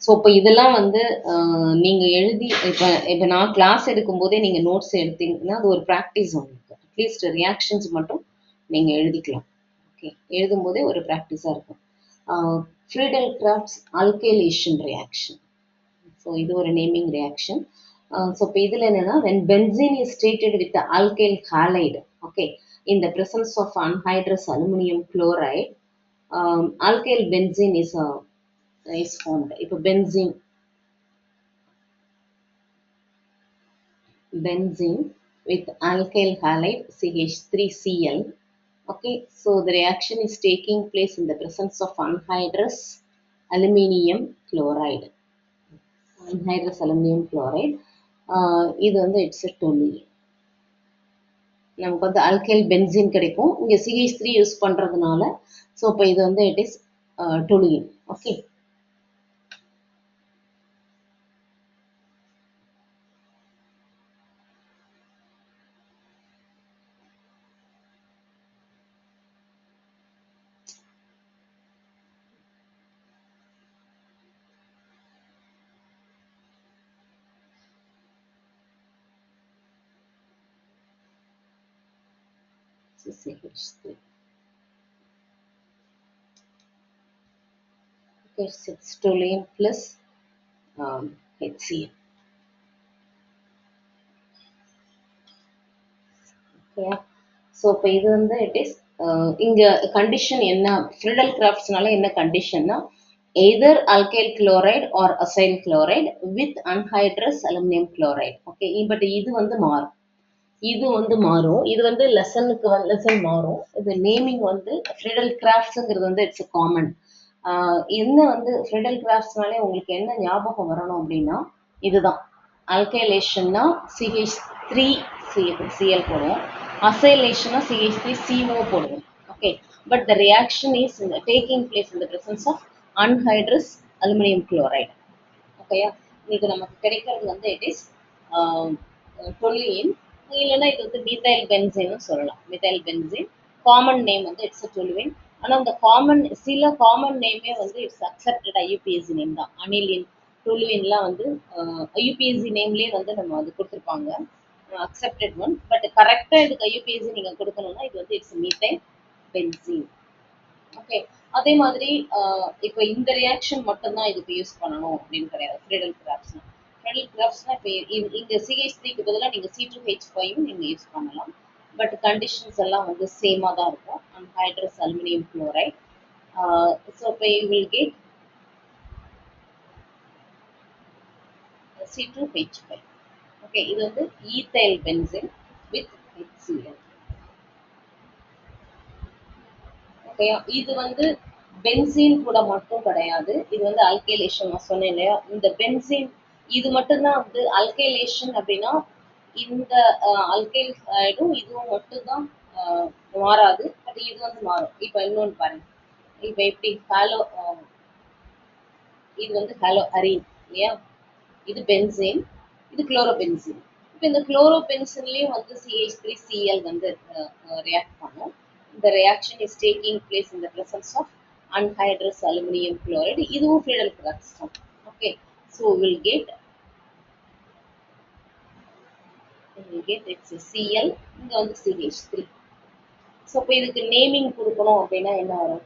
So இப்போ இதெல்லாம் வந்து நீங்கள் எழுதி இப்போ நான் கிளாஸ் எடுக்கும்போதே நீங்கள் நோட்ஸ் எடுத்தீங்கன்னா அது ஒரு ப்ராக்டிஸ் உங்களுக்கு. அட்லீஸ்ட் ரியாக்ஷன்ஸ் மட்டும் நீங்கள் எழுதிக்கலாம். ஓகே, எழுதும்போதே ஒரு ப்ராக்டிஸாக இருக்கும். Friedel crafts alkylation reaction. So இது ஒரு நேமிங் ரியாக்ஷன். ஸோ இப்போ இதில் என்னென்னா, when benzene is treated with the alkyl halide, okay, in the presence of anhydrous aluminum chloride, alkyl benzene is formed. இப்போ benzene with alkyl halide CH3Cl. Okay, so the reaction is taking place in the presence of anhydrous aluminum chloride. Anhydrous aluminum chloride. இது வந்து இட்ஸ் எ டொலுயின். நமக்கு வந்து அல்கைல் பென்சீன் கிடைக்கும். இங்கே CH3 யூஸ் பண்ணுறதுனால ஸோ இப்போ இது வந்து it is toluene. Okay, CH3. Okay, it's toluene plus HCl. Okay, so இப்போ இது வந்து இட் இஸ் இங்கே கண்டிஷன் என்ன, ஃப்ரிடல் கிராஃப்ட்ஸ்னால என்ன கண்டிஷன்னா, either alkyl chloride or acyl chloride with anhydrous aluminium chloride. Okay, but இது வந்து மாறும். இது வந்து லெசன் மாறும். இது நேமிங் வந்து ஃப்ரிடல் கிராஃப்ட்ஸுங்கிறது வந்து இட்ஸ் காமன். என்ன வந்து ஃப்ரிடல் கிராஃப்ட்ஸ்னாலே உங்களுக்கு என்ன ஞாபகம் வரணும் அப்படின்னா, இதுதான் அல்கைலேஷன்னா CH3Cl போடுவோம், அசைலேஷன்னா CH3CO போடுவோம். Okay, but the reaction is taking place in the presence of anhydrous aluminium chloride. ஓகேயா, இது நமக்கு கிடைக்கிறது வந்து இட் இஸ் டொலுயின். இல்லைன்னா இது வந்து மீத்தைல் பென்சீன்னு சொல்லலாம். மீத்தைல் பென்சீன் காமன் நேம் வந்து இட்ஸ் டொலுயின். ஆனால் இந்த சில காமன் நேமே வந்து இட்ஸ் அக்செப்டட் IUPAC நேம் தான். அனிலின், டொலுயின்லாம் வந்து IUPAC நேம்லேயே வந்து நம்ம அது கொடுத்துருப்பாங்க, அக்செப்டட் ஒன். பட் கரெக்டாக இதுக்கு IUPAC நீங்கள் கொடுக்கணும்னா இது வந்து இட்ஸ் மீத்தைல் பென்சீன். ஓகே, அதே மாதிரி இப்போ இந்த ரியாக்ஷன் மட்டும்தான் இதுக்கு யூஸ் பண்ணணும் அப்படின்னு கிடையாது. ஃப்ரிடல் கிராஃப்ட்ஸ்னா இப்போ இங்கே CH3க்கு பதிலாக நீங்கள் C2H5 நீங்கள் யூஸ் பண்ணலாம். பட் கண்டிஷன்ஸ் எல்லாம் வந்து சேமாக தான் இருக்கும். Anhydrous aluminium chloride. ஸோ இப்போ you will get C2H5. Okay, இது வந்து ethyl benzene with HCl. Okay, இது வந்து பென்சீன் கூட மட்டும் கிடையாது. இது வந்து அல்கைலேஷன் நான் சொன்னேன் இல்லையா, இந்த பென்சீன் இது மட்டும்தான் வந்து அல்கைலேஷன் அப்படின்னா, இந்த அல்கைல் சைடும் இதுவும் மட்டும்தான் மாறாது. பட் இது வந்து மாறும். இப்போ இன்னொன்று பாருங்க, இப்போ எப்படி இது வந்து ஹலோ அரீன் இல்லையா, இது பென்சீன், இது குளோரோபென்சீன். இப்போ இந்த குளோரோபென்சீன்லேயும் வந்து CH3Cl வந்து ரியாக்ட் பண்ணும். The reaction is taking place in the presence of anhydrous aluminum chloride. இதுவும் ஃப்ரிடல் கிராஃப்ட்ஸ் தான். Okay, so we'll get it's Cl, இங்க வந்து CH3. ஸோ இப்போ இதுக்கு நேமிங் கொடுக்கணும் அப்படின்னா என்ன வரும்,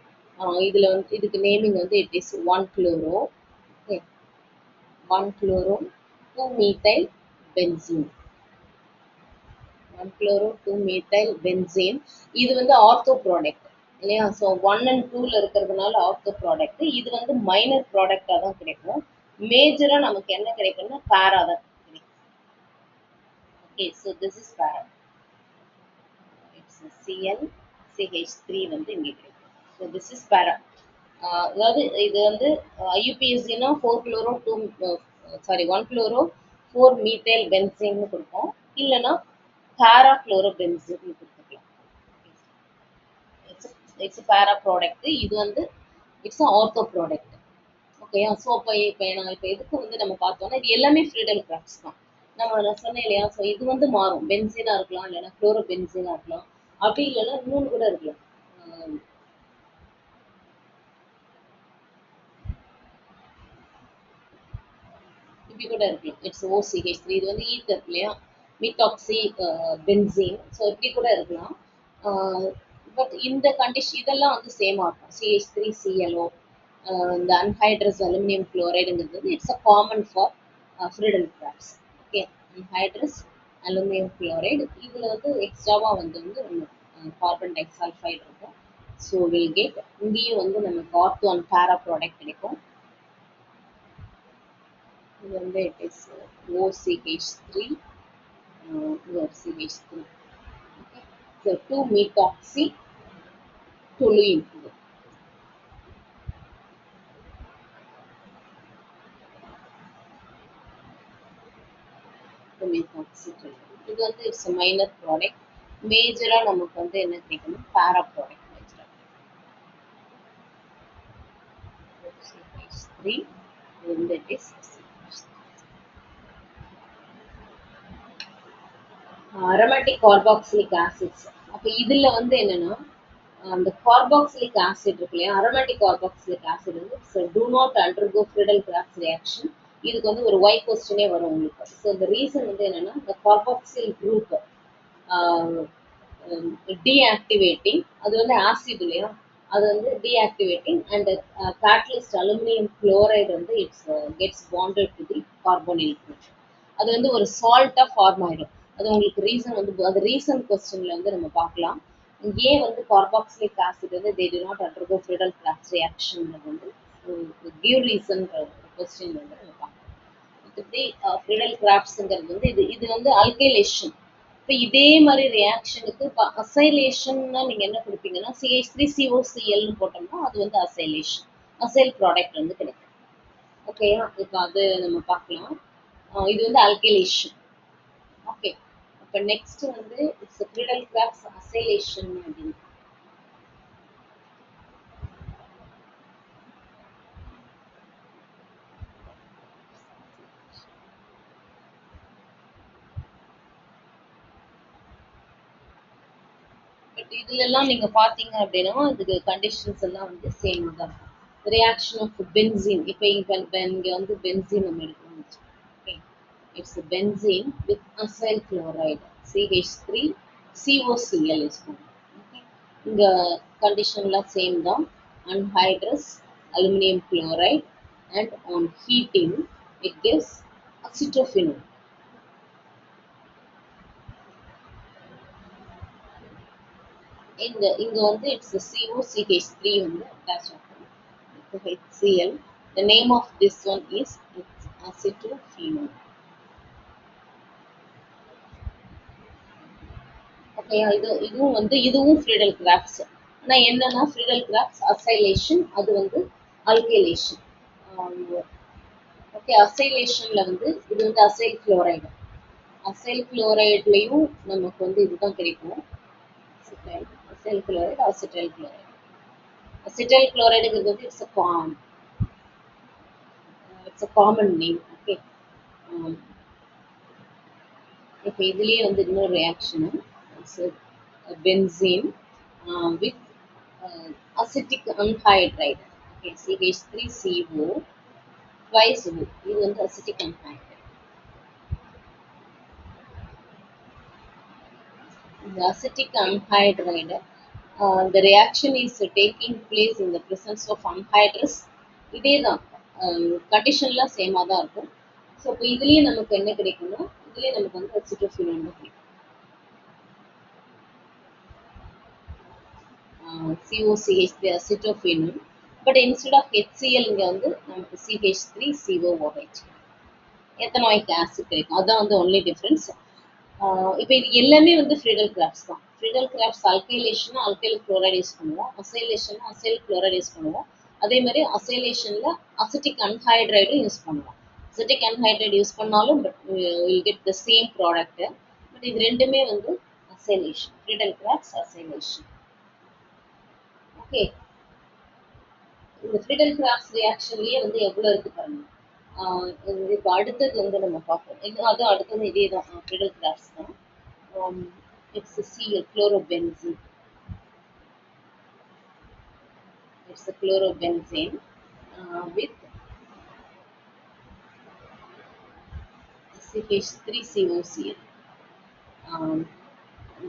இதில் வந்து இதுக்கு நேமிங் வந்து it is 1-chloro, okay, 1-chloro 2-methyl benzene. 1-chloro 2-methyl benzene. இது வந்து ஆர்த்தோ ப்ராடக்ட் இல்லையா. ஸோ 1 and 2ல இருக்கிறதுனால ஆர்த்தோ ப்ராடக்ட். இது வந்து மைனர் ப்ராடக்டாக தான் கிடைக்கும். மேஜராக நமக்கு என்ன கிடைக்கும்னா பேரா தான் கிடைக்கும். ஓகே, ஸோ திஸ் இஸ் பேரா. இட்ஸ் Cl CH3 வந்து இங்கே கிடைக்கும். ஸோ திஸ் இஸ் பேரா. அதாவது இது வந்து ஐயுபிஎஸ்சினா 4 குளோரோ 2 சாரி 1 குளோரோ 4 மீத்தைல் பென்சீன்னு கொடுப்போம். இல்லைன்னா பேரா குளோரோ பென்சீன் கொடுத்துக்கலாம். இட்ஸ் பேரா ப்ராடக்ட். இது வந்து இட்ஸ் ஆர்த்தோ ப்ராடக்ட். ஓகேயா? ஸோ இப்போ நான் இப்போ எதுக்கு வந்து நம்ம பார்த்தோம்னா இது எல்லாமே ஃப்ரீடல் கிராஃப்ட்ஸ் தான். நான் சொன்னேன் இல்லையா? ஸோ இது வந்து மாறும். பென்சீனா இருக்கலாம், இல்லைன்னா குளோரோ பென்சீனா இருக்கலாம், அப்படி இல்லைன்னா இன்னொன்று கூட இருக்கலாம். அஹ் இப்படி கூட இருக்கலாம். It's OCH3. இது வந்து ஈத்தர் இல்லையா? Methoxy benzene. ஸோ இப்படி கூட இருக்கலாம். பட் இந்த கண்டிஷன் இதெல்லாம் வந்து சேமாக இருக்கும். CH3CLO, இந்த அன்ஹைட்ரஸ் அலுமினியம் குளோரைடுங்கிறது it's a common for Friedel Crafts. Okay, anhydrous aluminium chloride இதில் வந்து எக்ஸ்ட்ராவாக வந்து கார்பன் டைசல்ஃபைடு இருக்கும். ஸோ வில் கெட் இங்கேயும் வந்து நமக்கு ஆர்த்தோ அண்ட் பேரா ப்ராடக்ட் கிடைக்கும். இது வந்து it is OCH3, CH3. Okay. So 2-methoxy toluene. இது வந்து இட்ஸ் மைனர் ப்ராடக்ட். மேஜராக நமக்கு வந்து என்ன கிடைக்கணும்? பேரா ப்ராடக்ட் மேஜராக. OCH3 வந்து it is aromatic carboxylic acids. அப்போ இதில் வந்து என்னன்னா அந்த கார்பாக்சிலிக் ஆசிட் இருக்கு இல்லையா? அரோமேட்டிக் கார்பாக்சிலிக் ஆசிட் வந்து do not undergo Friedel Crafts reaction. இதுக்கு வந்து ஒரு ஒய் கொஸ்டினே வரும் உங்களுக்கு. ஸோ இந்த ரீசன் வந்து என்னன்னா இந்த கார்பாக்சில் குரூப் டீஆக்டிவேட்டிங், அது வந்து ஆசிட் இல்லையா? அது வந்து deactivating and catalyst aluminium chloride வந்து it's gets bonded to the carbonyl group. அது வந்து ஒரு சால்ட்டாக ஃபார்ம் ஆகிடும். அது உங்களுக்கு ரீசன் வந்து அது ரீசன் கொஸ்டின்ல வந்து நம்ம பார்க்கலாம். ஏன் வந்து கார்பாக்சிலிக் ஆசிட் வந்து they do not undergo Friedel Crafts reaction வந்து கிவ் ரீசன் கொஸ்டின் வந்து நம்ம பார்க்கலாம். மற்றபடி ஃப்ரீடல் கிராஃப்ட்ஸுங்கிறது வந்து இது இது வந்து அல்கைலேஷன். இப்போ இதே மாதிரி ரியாக்ஷனுக்கு இப்போ அசைலேஷன்னா நீங்கள் என்ன கொடுப்பீங்கன்னா CH3COCLன்னு போட்டோம்னா அது வந்து அசைலேஷன், அசைல் ப்ராடக்ட் வந்து கிடைக்கும். ஓகேயா? இப்போ அது நம்ம பார்க்கலாம். இது வந்து அல்கைலேஷன். ஓகே, இப்போ நெக்ஸ்ட் வந்து இட்ஸ் ஃப்ரீடல் கிராஃப்ட்ஸ் அசைலேஷன் அப்படின்னு. பட் இதுலலாம் நீங்கள் பார்த்தீங்க அப்படின்னா இதுக்கு கண்டிஷன்ஸ் எல்லாம் வந்து சேம் தான். Reaction of benzene. இப்போ இங்கே வந்து பென்சீன் நம்ம எடுக்கணும். Okay, it's benzene with acyl chloride CH3COCl is okay. இங்கே கண்டிஷன்லாம் சேம் தான். Anhydrous aluminium chloride and on heating it gives acetophenone. இங்க வந்து இட்ஸ் COCH3 வந்து அட்டாச் ஆகும். HCl. The name of this one is acetophenol. Okay, இதுவும் வந்து இதுவும் ஃப்ரீடல் கிராஃப்ட்ஸ். ஆனால் என்னன்னா ஃப்ரீடல் கிராஃப்ட்ஸ் அசைலேஷன், அது வந்து அல்கைலேஷன். ஓகே, அசைலேஷன்ல வந்து இது வந்து அசைல் குளோரைடு. அசைல் குளோரைட்லையும் நமக்கு வந்து இதுதான் கிடைக்கும். Acyl chloride, acetyl chloride. Acetyl குளோரைடுங்கிறது வந்து it's a common name. Okay, இப்போ இதுலேயே வந்து இன்னொரு reaction benzene with acetic anhydride. Okay, CH3CO twice O. இது வந்து acetic anhydride. The acidic anhydride, the reaction is taking place in the presence of anhydrous. இதே தான் கண்டிஷன்லாம் சேமாக தான் இருக்கும். ஸோ இப்போ இதுலேயே நமக்கு என்ன கிடைக்கும்னா இதுலேயே நமக்கு வந்து அசிட்டோஃபினோல் தான் கிடைக்கும். COCH3 acetophenol. But instead of HCl இங்கே வந்து நமக்கு CH3COOH எத்தனாயிக் ஆசிட் கிடைக்கும். அதுதான் வந்து ஒன்லி டிஃப்ரென்ஸ். இப்போ இது எல்லாமே வந்து ஃப்ரீடல் கிராஃப்ட்ஸ் தான். Friedel crafts alkylation alkyl chloride use பண்ணுவோம், அசைலேஷன் அசைல் குளோரைடு யூஸ் பண்ணுவோம். அதே மாதிரி அசைலேஷன்ல அசிட்டிக் அன்ஹைட்ரைடும் யூஸ் பண்ணலாம். அசிட்டிக் அன்ஹைட்ரைடு யூஸ் பண்ணாலும் but will get the same product. But இது ரெண்டுமே வந்து அசைலேஷன், ஃப்ரீடல் கிராஃப்ட்ஸ் அசைலேஷன். ஓகே, இந்த ஃப்ரீடல் கிராஃப்ட்ஸ் ரியாக்ஷன்லயே வந்து எவ்வளவு இருக்கு பாருங்க. இப்போ அடுத்தது வந்து நம்ம பார்ப்போம். அது அடுத்தது இதே தான், ஃப்ரீடல் கிராஃப்ட்ஸ் தான். It's a Cl, chlorobenzene. It's a chlorobenzene with CH3COCl. Um,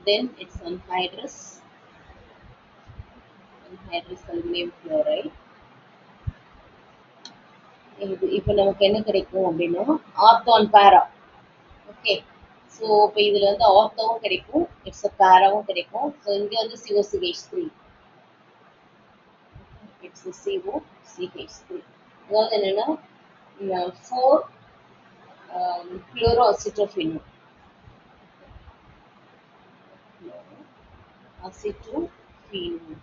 then it's anhydrous aluminum chloride. இப்போ நமக்கு என்ன கிடைக்கும் அப்படின்னா ஆர்த்தோன் பேரா. ஓகே, ஸோ இப்போ இதில் வந்து ஆர்த்தோவும் கிடைக்கும், இட்ஸ் பேராவும் கிடைக்கும். ஸோ இங்கே வந்து COCH3, இட்ஸ் COCH3. அதாவது என்னன்னா 4 குளோரோஅசிட்டோஃபினோல், அசிட்டோஃபினோல்.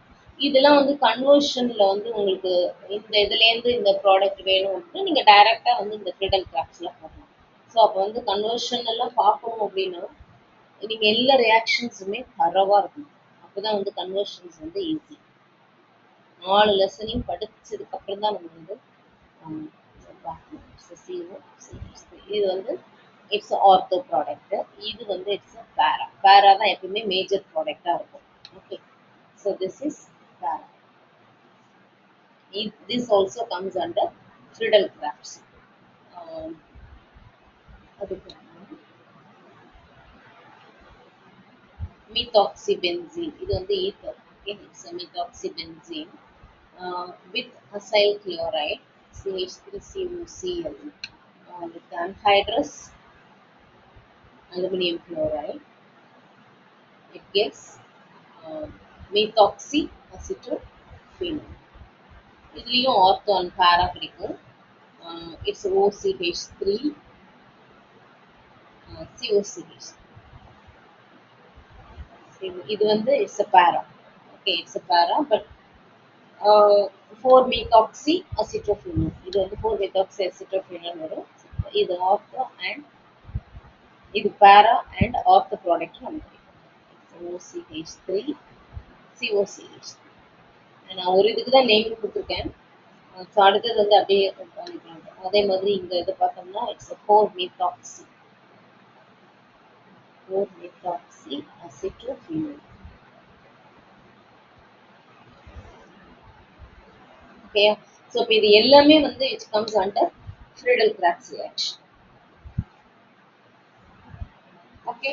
இதெல்லாம் வந்து கன்வர்ஷன்ல வந்து உங்களுக்கு இந்த இதுலேருந்து இந்த ப்ராடக்ட் வேணும் அப்படின்னா நீங்க டைரக்டா வந்து இந்த ஃப்ரீடல் கிராஃப்ட்ஸ்ல போடலாம். ஸோ அப்போ வந்து கன்வர்ஷன் எல்லாம் பார்க்கணும் அப்படின்னா நீங்க எல்லா ரியாக்ஷன்ஸுமே தரவா இருக்கணும். அப்பதான் வந்து கன்வர்ஷன்ஸ் வந்து ஈஸி. 4 லெசனையும் படிச்சதுக்கு அப்புறம் தான் நம்ம வந்து இது வந்து இட்ஸ் ஆர்த்தோ ப்ராடக்ட். இது வந்து இட்ஸ் பேரா. பேரா தான் எப்பவுமே மேஜர் ப்ராடக்டா இருக்கும். ஓகே, ஸோ திஸ் இஸ் பேரா. This also comes under Friedel Crafts. Methoxybenzene. இது வந்து ether. Okay, it's a methoxybenzene with acyl chloride, CH3COCl, with anhydrous aluminum chloride. It gives methoxyacetophenol. இதுலேயும் ஆர்த்தோ அண்ட் பேரா கிடைக்கும். It's OCH3 COCH. இது வந்து இட்ஸ் அ பேரா. ஓகே, இட்ஸ் அ பேரா பட் 4 methoxy acetophenol. இது வந்து 4 methoxy acetophenol வரும். இது ஆர்த்தோ அண்ட் இது பேரா அண்ட் ஆர்த்தோ ப்ராடக்ட் நமக்கு OCH3 COCH. நான் ஒரு இதுக்கு தான் நேம் கொடுத்துருக்கேன். ஸோ அடுத்தது வந்து அப்படியே பண்ணிக்கலாம். அதே மாதிரி இந்த இதை பார்த்தோம்னா it's 4 methoxy acetophenol. Okay, so இப்போ இது எல்லாமே வந்து it comes under Friedel Crafts reaction. Okay,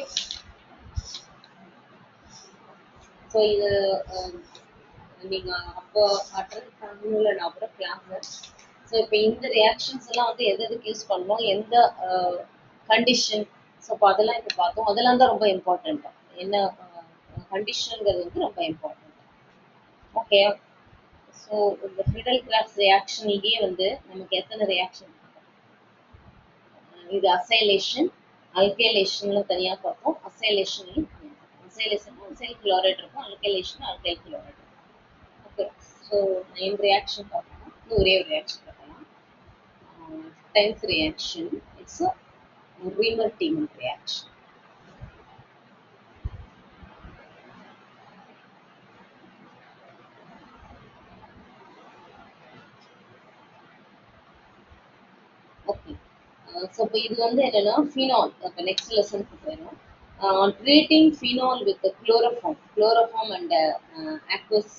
so இது நீங்க அப்போ அட்டன் பண்ணல நான் அப்புறம் கிளாஸ். ஸோ இப்போ இந்த ரியாக்ஷன்ஸ் எல்லாம் வந்து எதுக்கு யூஸ் பண்ணோம், எந்த கண்டிஷன், ஸோ இப்போ அதெல்லாம் இப்போ பார்த்தோம். அதெல்லாம் தான் ரொம்ப இம்பார்ட்டண்ட். என்ன கண்டிஷனுங்கிறது வந்து ரொம்ப இம்பார்ட்டண்ட். ஓகே, ஸோ இந்த ஃப்ரீடல் கிராஃப்ட்ஸ் ரியாக்ஷன்லேயே வந்து நமக்கு எத்தனை ரியாக்ஷன், இது அசைலேஷன், அல்கைலேஷன்ல தனியாக பார்த்தோம், அசைலேஷன்லையும் அசைலேஷன் அசைல் குளோரைட் இருக்கும், அல்கைலேஷன் அல்கைல் குளோரைட் இருக்கும். ஓகே, ஸோ 9 ரியாக்ஷன் பார்க்கலாம். இது ஒரே ஒரு ரியாக்ஷன் பார்க்கலாம். 10th reaction, it's a Riemer-Tiemann reaction. Okay, so இப்போ இது வந்து என்னன்னா phenol. இப்போ next lesson போயிடும். On treating phenol with the chloroform and aqueous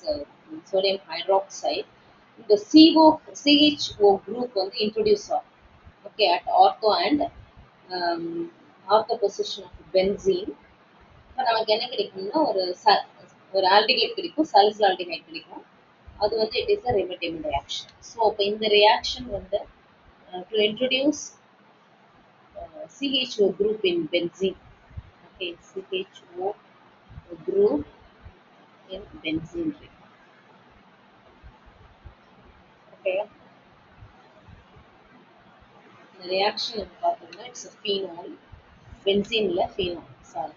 sodium hydroxide, the CHO group வந்து introduce ஆகும். Okay, at ortho and ortho position of benzene. இப்போ நமக்கு என்ன கிடைக்கும்னா ஒரு ஆல்டிகைட் கிடைக்கும், சல்ஃபர் ஆல்டிகைட் கிடைக்கும். அது வந்து it is a Riemer-Tiemann reaction. So இப்போ இந்த ரியாக்ஷன் வந்து to introduce CHO group in benzene. Okay, CHO group in benzene. Okay, the reaction is பார்த்தோம்னா it's a phenol, benzeneல phenol, sorry.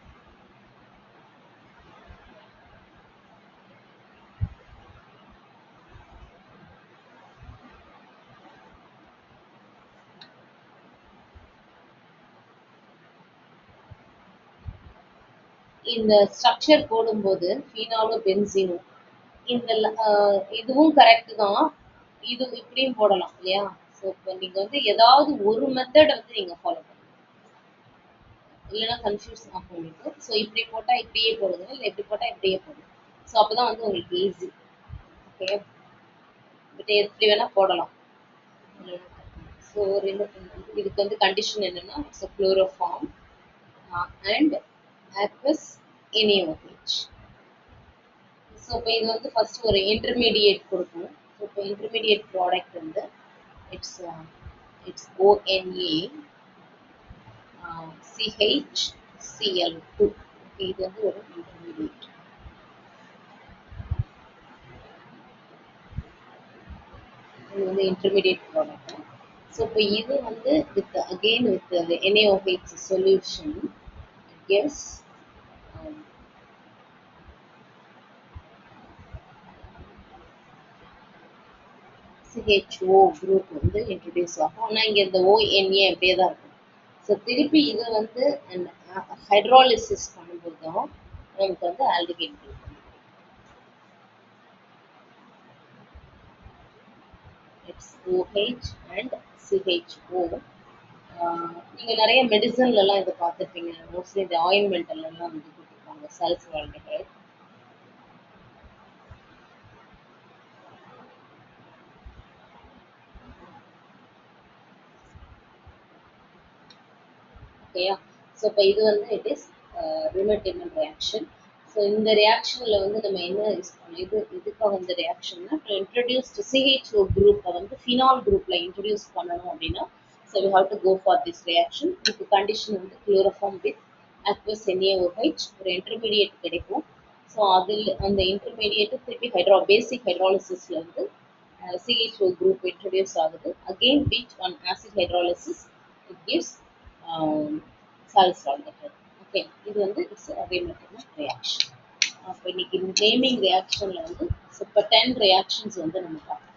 இந்த ஸ்ட்ரக்சர் போடும்போது ஃபீனாலும் பென்சீனும் இந்த இதுவும் கரெக்ட் தான். இது இப்படியும் போடலாம் இல்லையா? ஸோ இப்போ நீங்க வந்து ஏதாவது ஒரு மெத்தட் வந்து நீங்க ஃபாலோ பண்ணுங்க. இல்லைன்னா கன்ஃபியூஸ் ஆகும் உங்களுக்கு. ஸோ இப்படி போட்டா இப்படியே போடுங்க, இல்லை இப்படி போட்டா இப்படியே போடுங்க. ஸோ அப்பதான் வந்து உங்களுக்கு ஈஸி. ஓகே, பட் எப்படி வேணா போடலாம். ஸோ இதுக்கு வந்து கண்டிஷன் என்னன்னா it's a chloroform and aqueous NaOH. So இப்போ இது வந்து ஃபர்ஸ்ட் ஒரு இன்டர்மீடியேட் கொடுக்கும். ஸோ இப்போ இன்டர்மீடியேட் ப்ராடக்ட் வந்து இட்ஸ் இட்ஸ் ONA CHCl2. இது வந்து ஒரு இன்டர்மீடியேட். இது வந்து இன்டர்மீடியேட் ப்ராடக்ட். ஸோ இப்போ இது வந்து with again with NaOH solution gives CHO group வந்து இன்ட்ரடியூஸ் ஆகும். ஆனால் இங்கே இந்த ONA அப்படியே தான் இருக்கும். ஸோ திருப்பி இதை வந்து ஹைட்ராலிசிஸ் பண்ணும்போது தான் நமக்கு வந்து ஆல்டிகேட் இருக்கும். It's OH and CHO. நீங்கள் நிறைய மெடிசன்லலாம் இதை பார்த்துருப்பீங்க. மோஸ்ட்லி இந்த ஆயின்மெண்ட்லாம் வந்து கொடுத்துருப்பாங்க சல்ஃபர். ஓகேயா? ஸோ இப்போ இது வந்து இட் இஸ் ரிமட்டிவன் ரியாக்ஷன். ஸோ இந்த ரியாக்ஷனில் வந்து நம்ம என்ன யூஸ் பண்ணோம், இதுக்காக இந்த ரியாக்ஷன்னா இன்ட்ரடியூஸ்டு சிஹெச்ஓ குரூப்பை வந்து ஃபினால் குரூப்பில் இன்ட்ரடியூஸ் பண்ணணும் அப்படின்னா so we have to go for this reaction. இதுக்கு கண்டிஷன் வந்து குளோரோஃபார்ம் வித் aqueous NaOH ஒரு இன்டர்மீடியேட் கிடைக்கும். ஸோ அதில் அந்த இன்டர்மீடியேட்டு திருப்பி பேசிக் ஹைட்ராலிசிஸில் வந்து CHO group introduce ஆகுது. Again beach on acid hydrolysis it gives salicylic. Okay, இது வந்து இட்ஸ் ரிமட்டிவன் ரியாக்ஷன். அப்போ இன்னைக்கு நேமிங் ரியாக்ஷன்ல வந்து இப்போ 10 ரியாக்ஷன்ஸ் வந்து நம்ம பார்க்கலாம்.